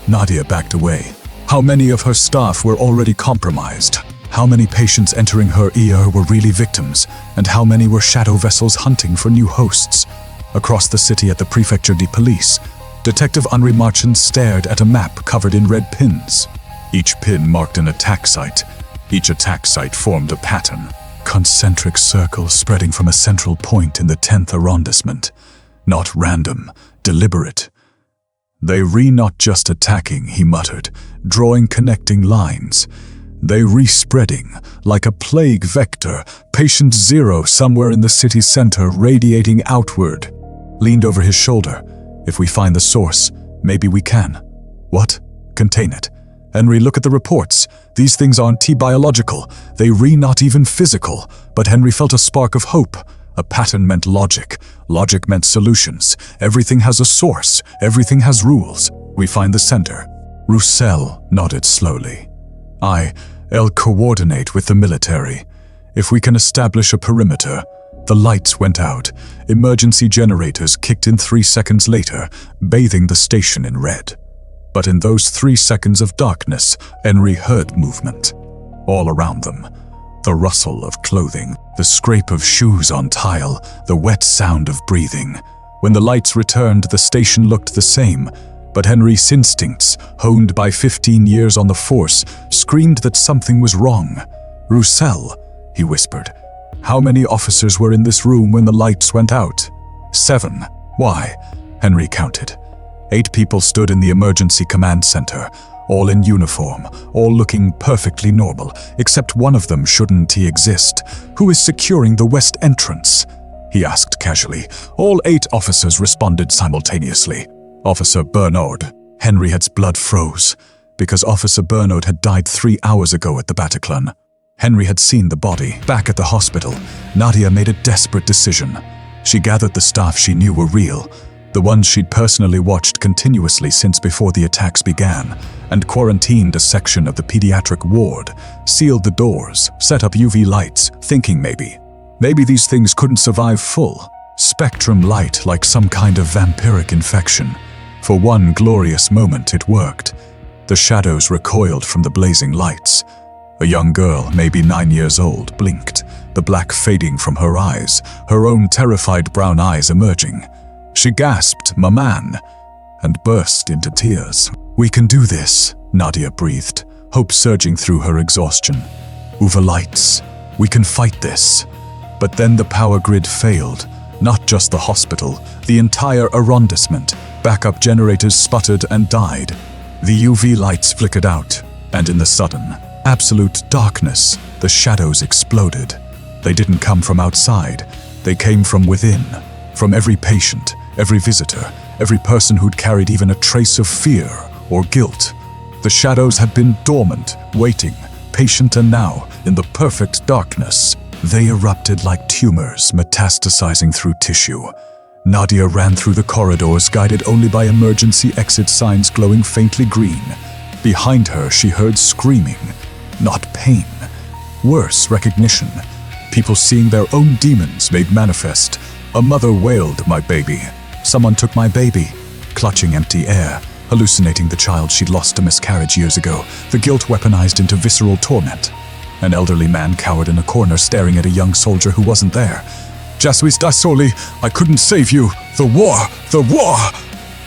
Nadia backed away. How many of her staff were already compromised? How many patients entering her ER were really victims? And how many were shadow vessels hunting for new hosts? Across the city at the Préfecture de Police, Detective Henri Marchand stared at a map covered in red pins. Each pin marked an attack site. Each attack site formed a pattern. Concentric circles spreading from a central point in the 10th arrondissement. Not random, deliberate. They not just attacking, he muttered, drawing connecting lines. They spreading like a plague vector, patient 0 somewhere in the city center radiating outward. Leaned over his shoulder. If we find the source, maybe we can. What? Contain it. Henry, look at the reports. These things aren't biological. They not even physical. But Henry felt a spark of hope. A pattern meant logic. Logic meant solutions. Everything has a source. Everything has rules. We find the center. Roussel nodded slowly. I'll coordinate with the military. If we can establish a perimeter. The lights went out. Emergency generators kicked in 3 seconds later, bathing the station in red. But in those 3 seconds of darkness, Henry heard movement. All around them. The rustle of clothing, the scrape of shoes on tile, the wet sound of breathing. When the lights returned, the station looked the same, but Henry's instincts, honed by 15 years on the force, screamed that something was wrong. Roussel, he whispered. How many officers were in this room when the lights went out? 7. Why? Henry counted. 8 people stood in the emergency command center, all in uniform, all looking perfectly normal, except one of them shouldn't exist. Who is securing the west entrance? He asked casually. All 8 officers responded simultaneously. Officer Bernard. Henry's blood froze, because Officer Bernard had died 3 hours ago at the Bataclan. Henry had seen the body. Back at the hospital, Nadia made a desperate decision. She gathered the staff she knew were real. the ones she'd personally watched continuously since before the attacks began, and quarantined a section of the pediatric ward, sealed the doors, set up UV lights, thinking maybe these things couldn't survive full spectrum light like some kind of vampiric infection. For one glorious moment it worked. The shadows recoiled from the blazing lights. A young girl, maybe 9 years old, blinked, the black fading from her eyes, her own terrified brown eyes emerging. She gasped, "Maman," and burst into tears. "We can do this," Nadia breathed, hope surging through her exhaustion. "Uva lights. We can fight this." But then the power grid failed. Not just the hospital, the entire arrondissement. Backup generators sputtered and died. The UV lights flickered out, and in the sudden, absolute darkness, the shadows exploded. They didn't come from outside. They came from within, from every patient, every visitor, every person who'd carried even a trace of fear or guilt. The shadows had been dormant, waiting, patient, and now, in the perfect darkness, they erupted like tumors, metastasizing through tissue. Nadia ran through the corridors, guided only by emergency exit signs glowing faintly green. Behind her, she heard screaming. Not pain. Worse, recognition. People seeing their own demons made manifest. A mother wailed, "My baby. Someone took my baby." Clutching empty air, hallucinating the child she'd lost to miscarriage years ago, the guilt weaponized into visceral torment. An elderly man cowered in a corner, staring at a young soldier who wasn't there. "Je suis désolé, I couldn't save you. The war! The war!"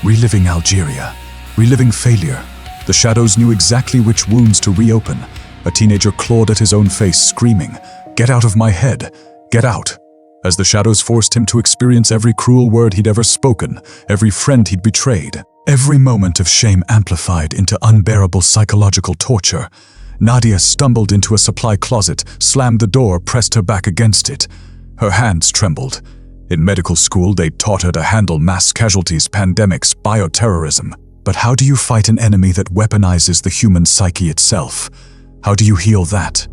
Reliving Algeria. Reliving failure. The shadows knew exactly which wounds to reopen. A teenager clawed at his own face, screaming, "Get out of my head! Get out!" As the shadows forced him to experience every cruel word he'd ever spoken, every friend he'd betrayed, every moment of shame amplified into unbearable psychological torture. Nadia stumbled into a supply closet, slammed the door, pressed her back against it. Her hands trembled. In medical school, they'd taught her to handle mass casualties, pandemics, bioterrorism. But how do you fight an enemy that weaponizes the human psyche itself? How do you heal that?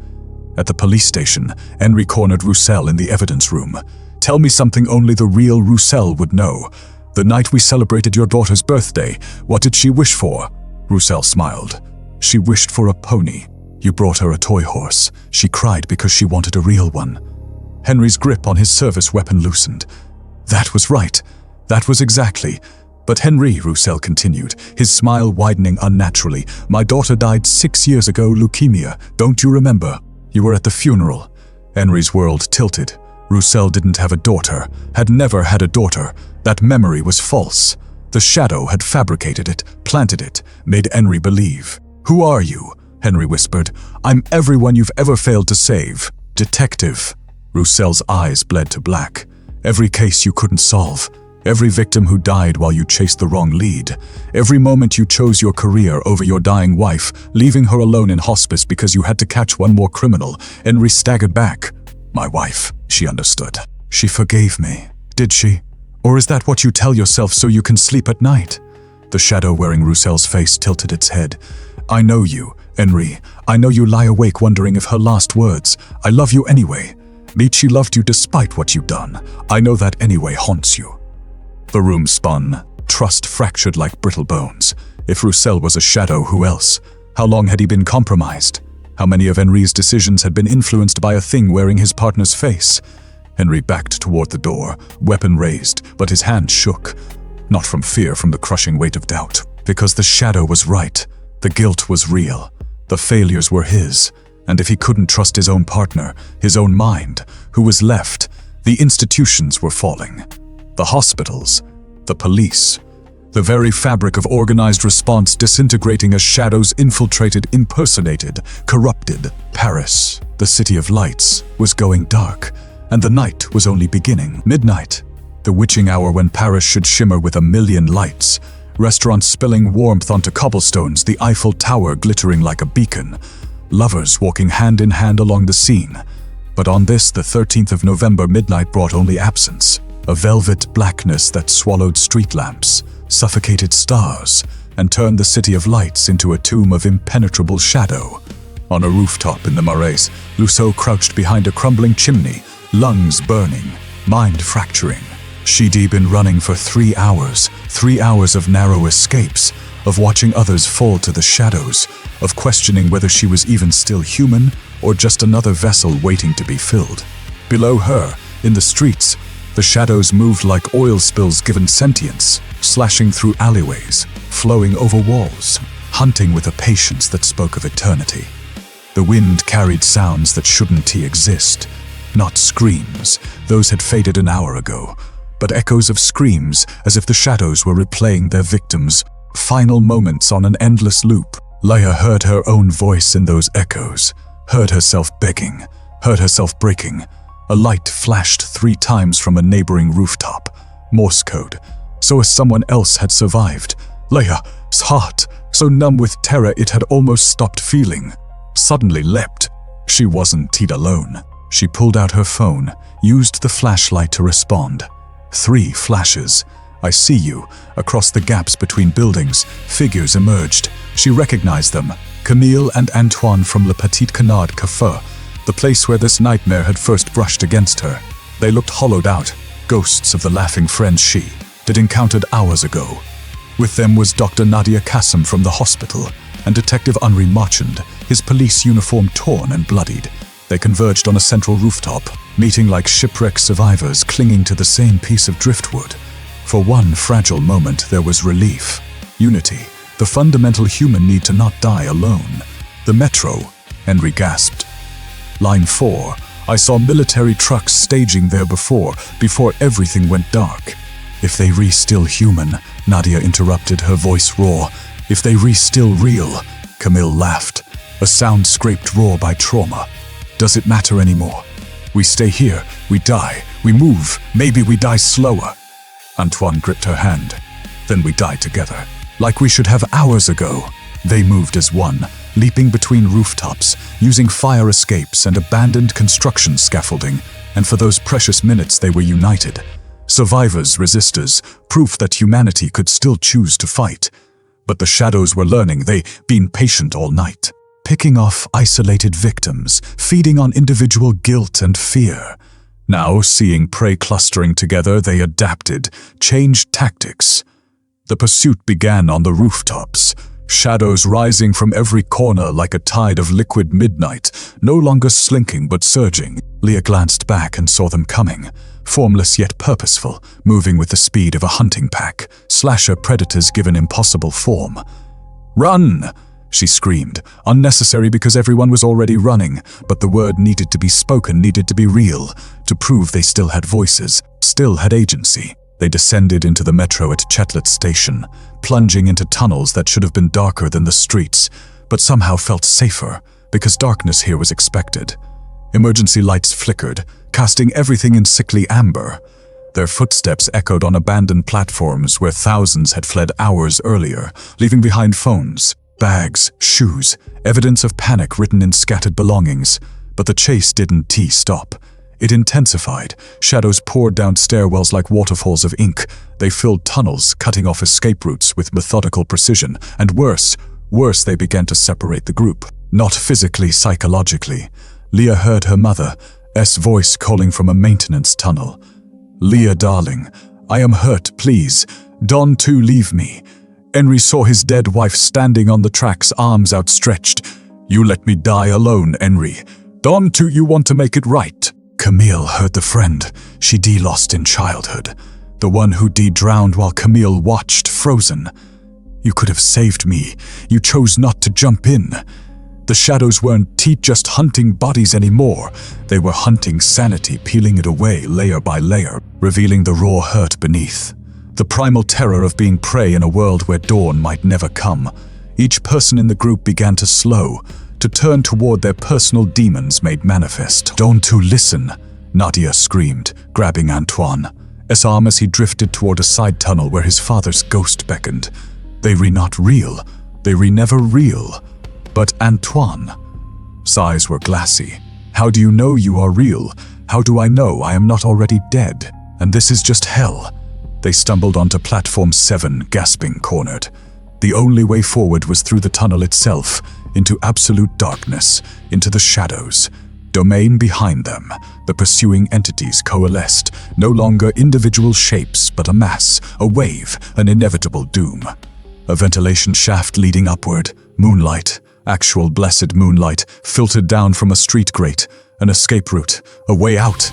At the police station, Henry cornered Roussel in the evidence room. "Tell me something only the real Roussel would know. The night we celebrated your daughter's birthday, what did she wish for?" Roussel smiled. "She wished for a pony. You brought her a toy horse. She cried because she wanted a real one." Henry's grip on his service weapon loosened. "That was right. That was exactly. But Henry," Roussel continued, his smile widening unnaturally, "my daughter died 6 years ago, leukemia. Don't you remember? You were at the funeral." Henry's world tilted. Roussel didn't have a daughter, had never had a daughter. That memory was false. The shadow had fabricated it, planted it, made Henry believe. "Who are you?" Henry whispered. "I'm everyone you've ever failed to save. Detective." Roussel's eyes bled to black. "Every case you couldn't solve. Every victim who died while you chased the wrong lead. Every moment you chose your career over your dying wife, leaving her alone in hospice because you had to catch one more criminal." Henry staggered back. "My wife," she understood. "She forgave me. Did she? Or is that what you tell yourself so you can sleep at night?" The shadow wearing Roussel's face tilted its head. "I know you, Henry. I know you lie awake wondering if her last words, 'I love you anyway,' meet she loved you despite what you've done. I know that anyway haunts you." The room spun. Trust fractured like brittle bones. If Roussel was a shadow, who else? How long had he been compromised? How many of Henry's decisions had been influenced by a thing wearing his partner's face? Henry backed toward the door, weapon raised, but his hand shook. Not from fear, from the crushing weight of doubt. Because the shadow was right. The guilt was real. The failures were his. And if he couldn't trust his own partner, his own mind, who was left? The institutions were falling. The hospitals, the police, the very fabric of organized response disintegrating as shadows infiltrated, impersonated, corrupted. Paris, the city of lights, was going dark, and the night was only beginning. Midnight, the witching hour when Paris should shimmer with a million lights. Restaurants spilling warmth onto cobblestones, the Eiffel Tower glittering like a beacon. Lovers walking hand in hand along the scene. But on this, the 13th of November, midnight brought only absence. A velvet blackness that swallowed street lamps, suffocated stars, and turned the city of lights into a tomb of impenetrable shadow. On a rooftop in the Marais, Rousseau crouched behind a crumbling chimney, lungs burning, mind fracturing. She'd been running for 3 hours, 3 hours of narrow escapes, of watching others fall to the shadows, of questioning whether she was even still human or just another vessel waiting to be filled. Below her, in the streets, the shadows moved like oil spills given sentience, slashing through alleyways, flowing over walls, hunting with a patience that spoke of eternity. The wind carried sounds that shouldn't exist. Not screams, those had faded an hour ago, but echoes of screams as if the shadows were replaying their victims' final moments on an endless loop. Leia heard her own voice in those echoes, heard herself begging, heard herself breaking. A light flashed 3 times from a neighboring rooftop. Morse code, so as someone else had survived. Leia's heart, so numb with terror it had almost stopped feeling, suddenly leapt. She wasn't alone. She pulled out her phone, used the flashlight to respond. 3 flashes. I see you. Across the gaps between buildings, figures emerged. She recognized them. Camille and Antoine from Le Petit Canard Café, the place where this nightmare had first brushed against her. They looked hollowed out, ghosts of the laughing friends she'd encountered hours ago. With them was Dr. Nadia Kassim from the hospital, and Detective Henri Marchand, his police uniform torn and bloodied. They converged on a central rooftop, meeting like shipwreck survivors clinging to the same piece of driftwood. For one fragile moment there was relief. Unity, the fundamental human need to not die alone. The metro, Henry gasped. Line 4, I saw military trucks staging there before everything went dark. If they still human, Nadia interrupted, her voice raw. If they still real, Camille laughed, a sound scraped raw by trauma. Does it matter anymore? We stay here, we die, we move, maybe we die slower. Antoine gripped her hand. Then we die together, like we should have hours ago. They moved as one, leaping between rooftops, using fire escapes and abandoned construction scaffolding, and for those precious minutes they were united. Survivors, resistors, proof that humanity could still choose to fight. But the shadows were learning, they'd been patient all night, picking off isolated victims, feeding on individual guilt and fear. Now, seeing prey clustering together, they adapted, changed tactics. The pursuit began on the rooftops, shadows rising from every corner like a tide of liquid midnight, no longer slinking but surging. Leia glanced back and saw them coming, formless yet purposeful, moving with the speed of a hunting pack, slasher predators given impossible form. "Run!" she screamed, unnecessary because everyone was already running, but the word needed to be spoken, needed to be real, to prove they still had voices, still had agency. They descended into the metro at Chetlet Station, plunging into tunnels that should have been darker than the streets, but somehow felt safer, because darkness here was expected. Emergency lights flickered, casting everything in sickly amber. Their footsteps echoed on abandoned platforms where thousands had fled hours earlier, leaving behind phones, bags, shoes, evidence of panic written in scattered belongings. But the chase didn't stop. It intensified. Shadows poured down stairwells like waterfalls of ink. They filled tunnels, cutting off escape routes with methodical precision. And worse, they began to separate the group. Not physically, psychologically. Leia heard her mother's voice calling from a maintenance tunnel. "Leia, darling, I am hurt, please. Don't leave me." Henry saw his dead wife standing on the tracks, arms outstretched. "You let me die alone, Henry. Don't you want to make it right?" Camille heard the friend she'd lost in childhood, the one who drowned while Camille watched, frozen. "You could have saved me. You chose not to jump in." The shadows weren't just hunting bodies anymore. They were hunting sanity, peeling it away layer by layer, revealing the raw hurt beneath. The primal terror of being prey in a world where dawn might never come. Each person in the group began to slow, to turn toward their personal demons made manifest. "Don't listen," Nadia screamed, grabbing Antoine's arm as he drifted toward a side tunnel where his father's ghost beckoned. "They not real. They never real." But Antoine's eyes were glassy. "How do you know you are real? How do I know I am not already dead? And this is just hell." They stumbled onto platform 7, gasping, cornered. The only way forward was through the tunnel itself, into absolute darkness, into the shadows. domain behind them, the pursuing entities coalesced, no longer individual shapes but a mass, a wave, an inevitable doom. A ventilation shaft leading upward, moonlight, actual blessed moonlight, filtered down from a street grate, an escape route, a way out.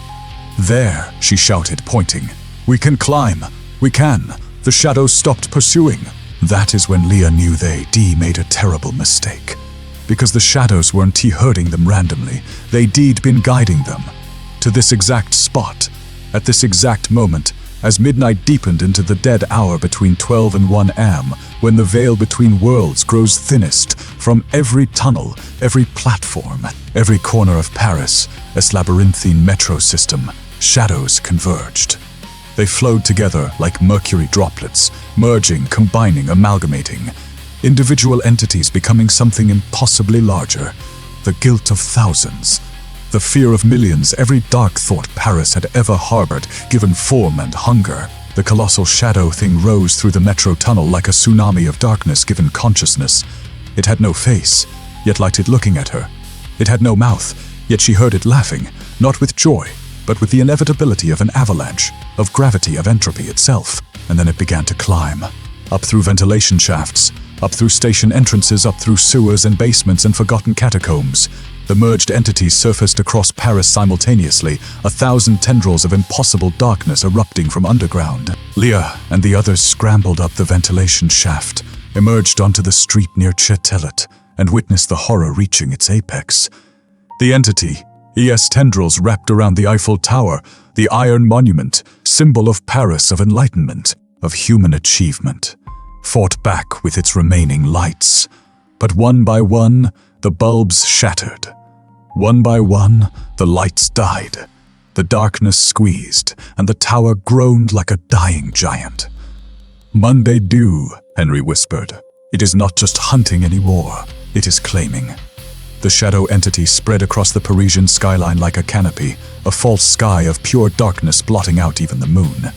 "There," she shouted, pointing. "We can climb. We can." The shadows stopped pursuing. That is when Leah knew they made a terrible mistake. Because the shadows weren't herding them randomly, they'd been guiding them to this exact spot, at this exact moment, as midnight deepened into the dead hour between 12 and 1 am, when the veil between worlds grows thinnest. From every tunnel, every platform, every corner of Paris, this labyrinthine metro system, shadows converged. They flowed together like mercury droplets, merging, combining, amalgamating. Individual entities becoming something impossibly larger. The guilt of thousands. The fear of millions, every dark thought Paris had ever harbored, given form and hunger. The colossal shadow thing rose through the metro tunnel like a tsunami of darkness given consciousness. It had no face, yet lighted looking at her. It had no mouth, yet she heard it laughing, not with joy, but with the inevitability of an avalanche, of gravity, of entropy itself. And then it began to climb. Up through ventilation shafts, up through station entrances, up through sewers and basements and forgotten catacombs. The merged entities surfaced across Paris simultaneously, 1,000 tendrils of impossible darkness erupting from underground. Leah and the others scrambled up the ventilation shaft, emerged onto the street near Châtelet, and witnessed the horror reaching its apex. The entity, tendrils wrapped around the Eiffel Tower, the Iron Monument, symbol of Paris, of enlightenment, of human achievement, fought back with its remaining lights. But one by one, the bulbs shattered. One by one, the lights died. The darkness squeezed, and the tower groaned like a dying giant. "Monday dew," Henry whispered. "It is not just hunting anymore, it is claiming." The shadow entity spread across the Parisian skyline like a canopy, a false sky of pure darkness blotting out even the moon.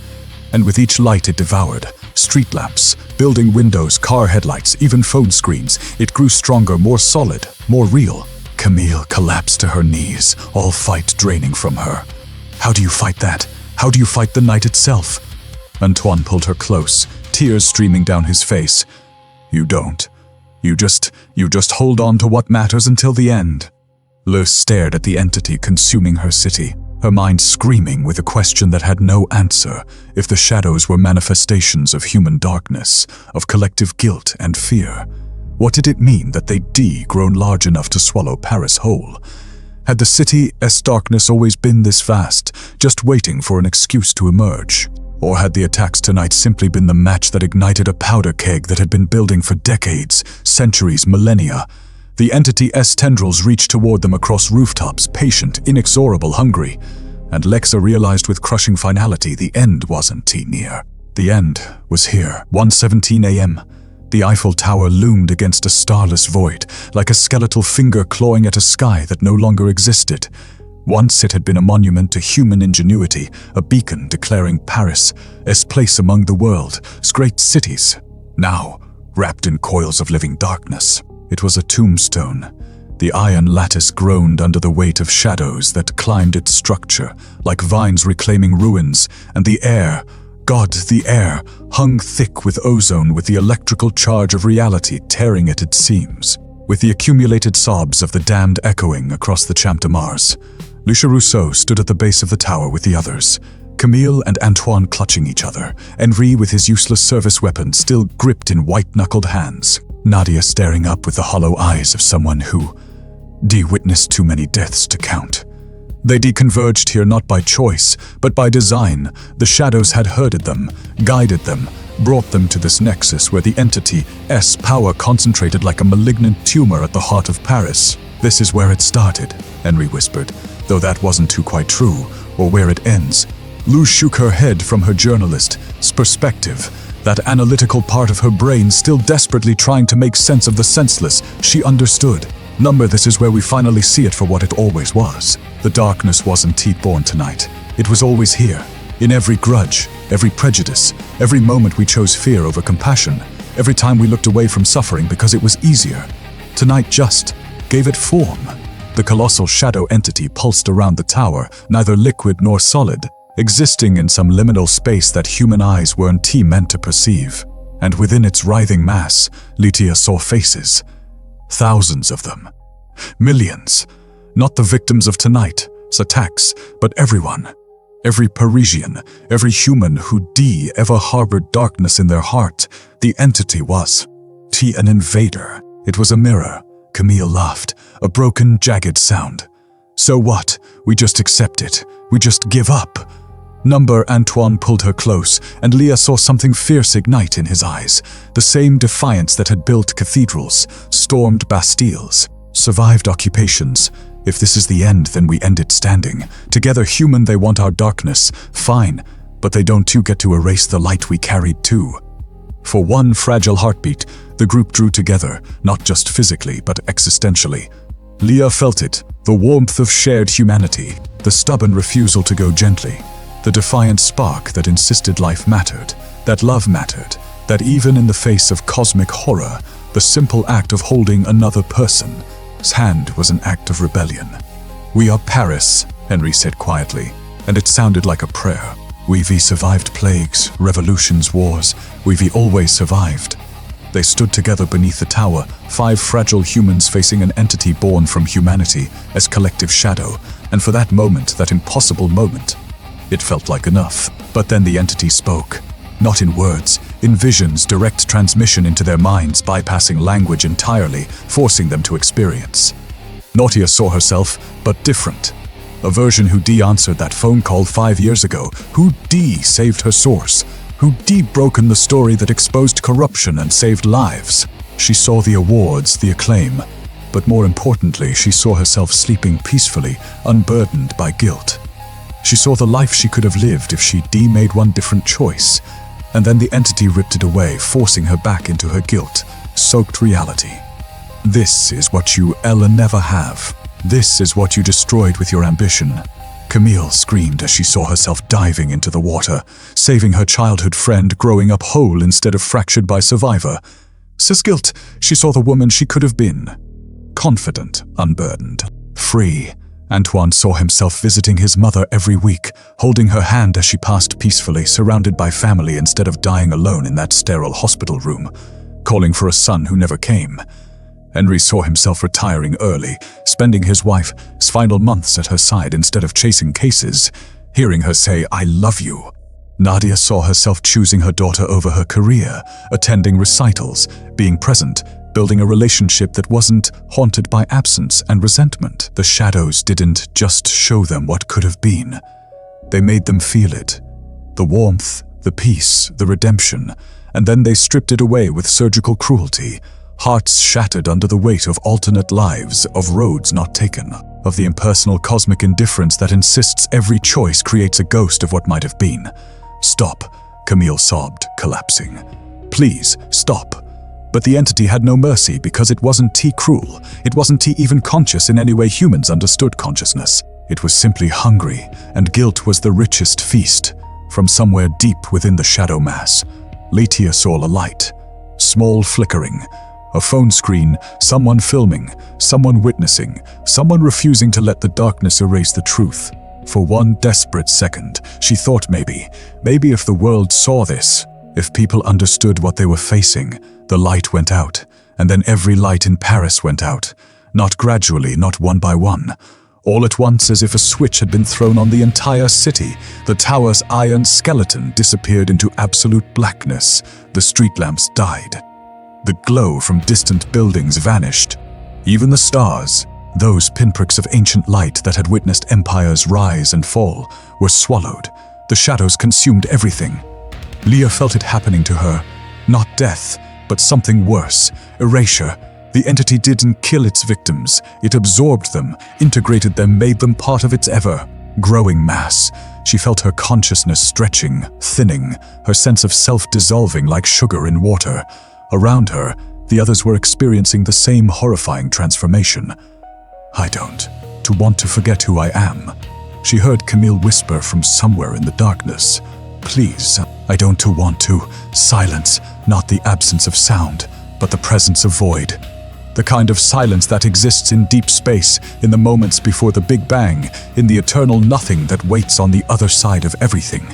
And with each light it devoured, street lamps, building windows, car headlights, even phone screens, it grew stronger, more solid, more real. Camille collapsed to her knees, all fight draining from her. How do you fight that? How do you fight the night itself? Antoine pulled her close, tears streaming down his face. "You don't. You just hold on to what matters until the end." Le stared at the entity consuming her city, her mind screaming with a question that had no answer. If the shadows were manifestations of human darkness, of collective guilt and fear, what did it mean that they'd grown large enough to swallow Paris whole? Had the city's darkness always been this vast, just waiting for an excuse to emerge? Or had the attacks tonight simply been the match that ignited a powder keg that had been building for decades, centuries, millennia? The entity's tendrils reached toward them across rooftops, patient, inexorable, hungry. And Lexa realized with crushing finality the end wasn't near. The end was here. 1:17 a.m. The Eiffel Tower loomed against a starless void, like a skeletal finger clawing at a sky that no longer existed. Once it had been a monument to human ingenuity, a beacon declaring Paris as place among the world's great cities. Now, wrapped in coils of living darkness, it was a tombstone. The iron lattice groaned under the weight of shadows that climbed its structure, like vines reclaiming ruins, and the air, the air, hung thick with ozone, with the electrical charge of reality tearing at its seams, with the accumulated sobs of the damned echoing across the Champ de Mars. Lucia Rousseau stood at the base of the tower with the others, Camille and Antoine clutching each other, Henri with his useless service weapon still gripped in white-knuckled hands, Nadia staring up with the hollow eyes of someone who witnessed too many deaths to count. They deconverged here not by choice, but by design. The shadows had herded them, guided them, brought them to this nexus where the entity's power concentrated like a malignant tumor at the heart of Paris. "This is where it started," Henri whispered, though that wasn't quite true, or where it ends. Lou shook her head from her journalist's perspective, that analytical part of her brain still desperately trying to make sense of the senseless. She understood. "Number, this is where we finally see it for what it always was. The darkness wasn't born tonight. It was always here, in every grudge, every prejudice, every moment we chose fear over compassion, every time we looked away from suffering because it was easier. Tonight just gave it form. The colossal shadow entity pulsed around the tower, neither liquid nor solid, existing in some liminal space that human eyes weren't meant to perceive. And within its writhing mass, Lytia saw faces. Thousands of them. Millions. Not the victims of tonight's attacks, but everyone. Every Parisian, every human who ever harbored darkness in their heart. The entity was an invader. It was Amira. Camille laughed, a broken, jagged sound. So what? We just accept it. We just give up. Number Antoine pulled her close, and Leah saw something fierce ignite in his eyes. The same defiance that had built cathedrals, stormed bastilles, survived occupations. If this is the end, then we end it standing. Together human, they want our darkness. Fine, but they don't get to erase the light we carried too. For one fragile heartbeat, the group drew together, not just physically, but existentially. Leah felt it, the warmth of shared humanity, the stubborn refusal to go gently, the defiant spark that insisted life mattered, that love mattered, that even in the face of cosmic horror, the simple act of holding another person's hand was an act of rebellion. "We are Paris," Henry said quietly, and it sounded like a prayer. "We've survived plagues, revolutions, wars. We've always survived." They stood together beneath the tower, 5 fragile humans facing an entity born from humanity as collective shadow, and for that moment, that impossible moment, it felt like enough. But then the entity spoke. Not in words, in visions, direct transmission into their minds, bypassing language entirely, forcing them to experience. Nautia saw herself, but different. A version who answered that phone call 5 years ago, who saved her source, who broken the story that exposed corruption and saved lives. She saw the awards, the acclaim, but more importantly, she saw herself sleeping peacefully, unburdened by guilt. She saw the life she could have lived if she made one different choice, and then the entity ripped it away, forcing her back into her guilt-soaked reality. "This is what you'll never have. This is what you destroyed with your ambition." Camille screamed as she saw herself diving into the water, saving her childhood friend, growing up whole instead of fractured by survivor. Sis guilt, she saw the woman she could have been. Confident, unburdened, free. Antoine saw himself visiting his mother every week, holding her hand as she passed peacefully, surrounded by family instead of dying alone in that sterile hospital room, calling for a son who never came. Henry saw himself retiring early, spending his wife's final months at her side instead of chasing cases, hearing her say, "I love you." Nadia saw herself choosing her daughter over her career, attending recitals, being present, building a relationship that wasn't haunted by absence and resentment. The shadows didn't just show them what could have been. They made them feel it. The warmth, the peace, the redemption, and then they stripped it away with surgical cruelty. Hearts shattered under the weight of alternate lives, of roads not taken, of the impersonal cosmic indifference that insists every choice creates a ghost of what might have been. "Stop," Camille sobbed, collapsing. "Please, stop." But the entity had no mercy because it wasn't cruel. It wasn't even conscious in any way humans understood consciousness. It was simply hungry, and guilt was the richest feast. From somewhere deep within the shadow mass, Lytia saw a light. Small flickering. A phone screen, someone filming, someone witnessing, someone refusing to let the darkness erase the truth. For one desperate second, she thought maybe if the world saw this, if people understood what they were facing, the light went out, and then every light in Paris went out. Not gradually, not one by one. All at once, as if a switch had been thrown on the entire city. The tower's iron skeleton disappeared into absolute blackness. The street lamps died. The glow from distant buildings vanished. Even the stars, those pinpricks of ancient light that had witnessed empires rise and fall, were swallowed. The shadows consumed everything. Leah felt it happening to her. Not death, but something worse. Erasure. The entity didn't kill its victims. It absorbed them, integrated them, made them part of its ever-growing mass. She felt her consciousness stretching, thinning, her sense of self dissolving like sugar in water. Around her, the others were experiencing the same horrifying transformation. "I don't want to forget who I am," she heard Camille whisper from somewhere in the darkness. "Please, I don't want to." Silence, not the absence of sound, but the presence of void. The kind of silence that exists in deep space, in the moments before the Big Bang, in the eternal nothing that waits on the other side of everything.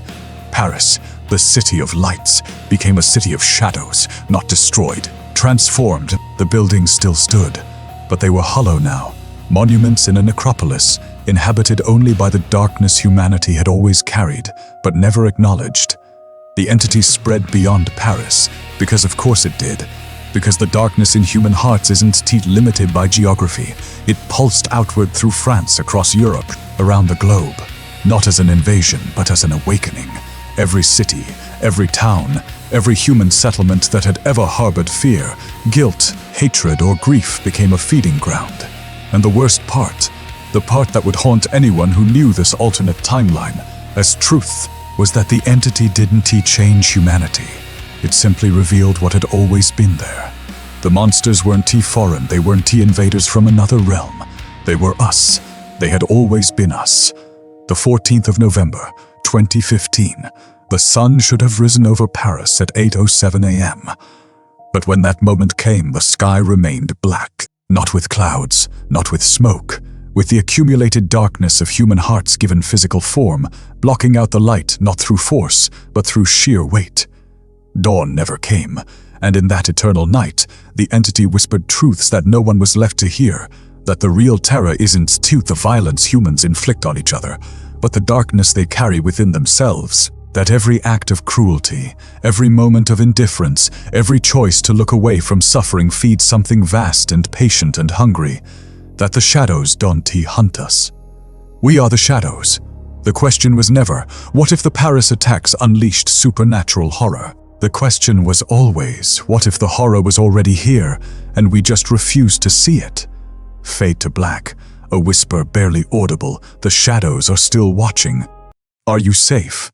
Paris, the city of lights, became a city of shadows, not destroyed, transformed. The buildings still stood, but they were hollow now, monuments in a necropolis, inhabited only by the darkness humanity had always carried, but never acknowledged. The entity spread beyond Paris, because of course it did. Because the darkness in human hearts isn't limited by geography. It pulsed outward through France, across Europe, around the globe. Not as an invasion, but as an awakening. Every city, every town, every human settlement that had ever harbored fear, guilt, hatred, or grief became a feeding ground. And the worst part, the part that would haunt anyone who knew this alternate timeline, as truth, was that the entity didn't change humanity. It simply revealed what had always been there. The monsters weren't foreign, they weren't invaders from another realm. They were us. They had always been us. The 14th of November, 2015. The sun should have risen over Paris at 8:07 a.m. But when that moment came, the sky remained black. Not with clouds, not with smoke, with the accumulated darkness of human hearts given physical form, blocking out the light not through force, but through sheer weight. Dawn never came, and in that eternal night, the entity whispered truths that no one was left to hear, that the real terror isn't the violence humans inflict on each other, but the darkness they carry within themselves, that every act of cruelty, every moment of indifference, every choice to look away from suffering feeds something vast and patient and hungry, that the shadows don't hunt us. We are the shadows. The question was never, what if the Paris attacks unleashed supernatural horror? The question was always, what if the horror was already here, and we just refused to see it? Fade to black, a whisper barely audible, the shadows are still watching. Are you safe?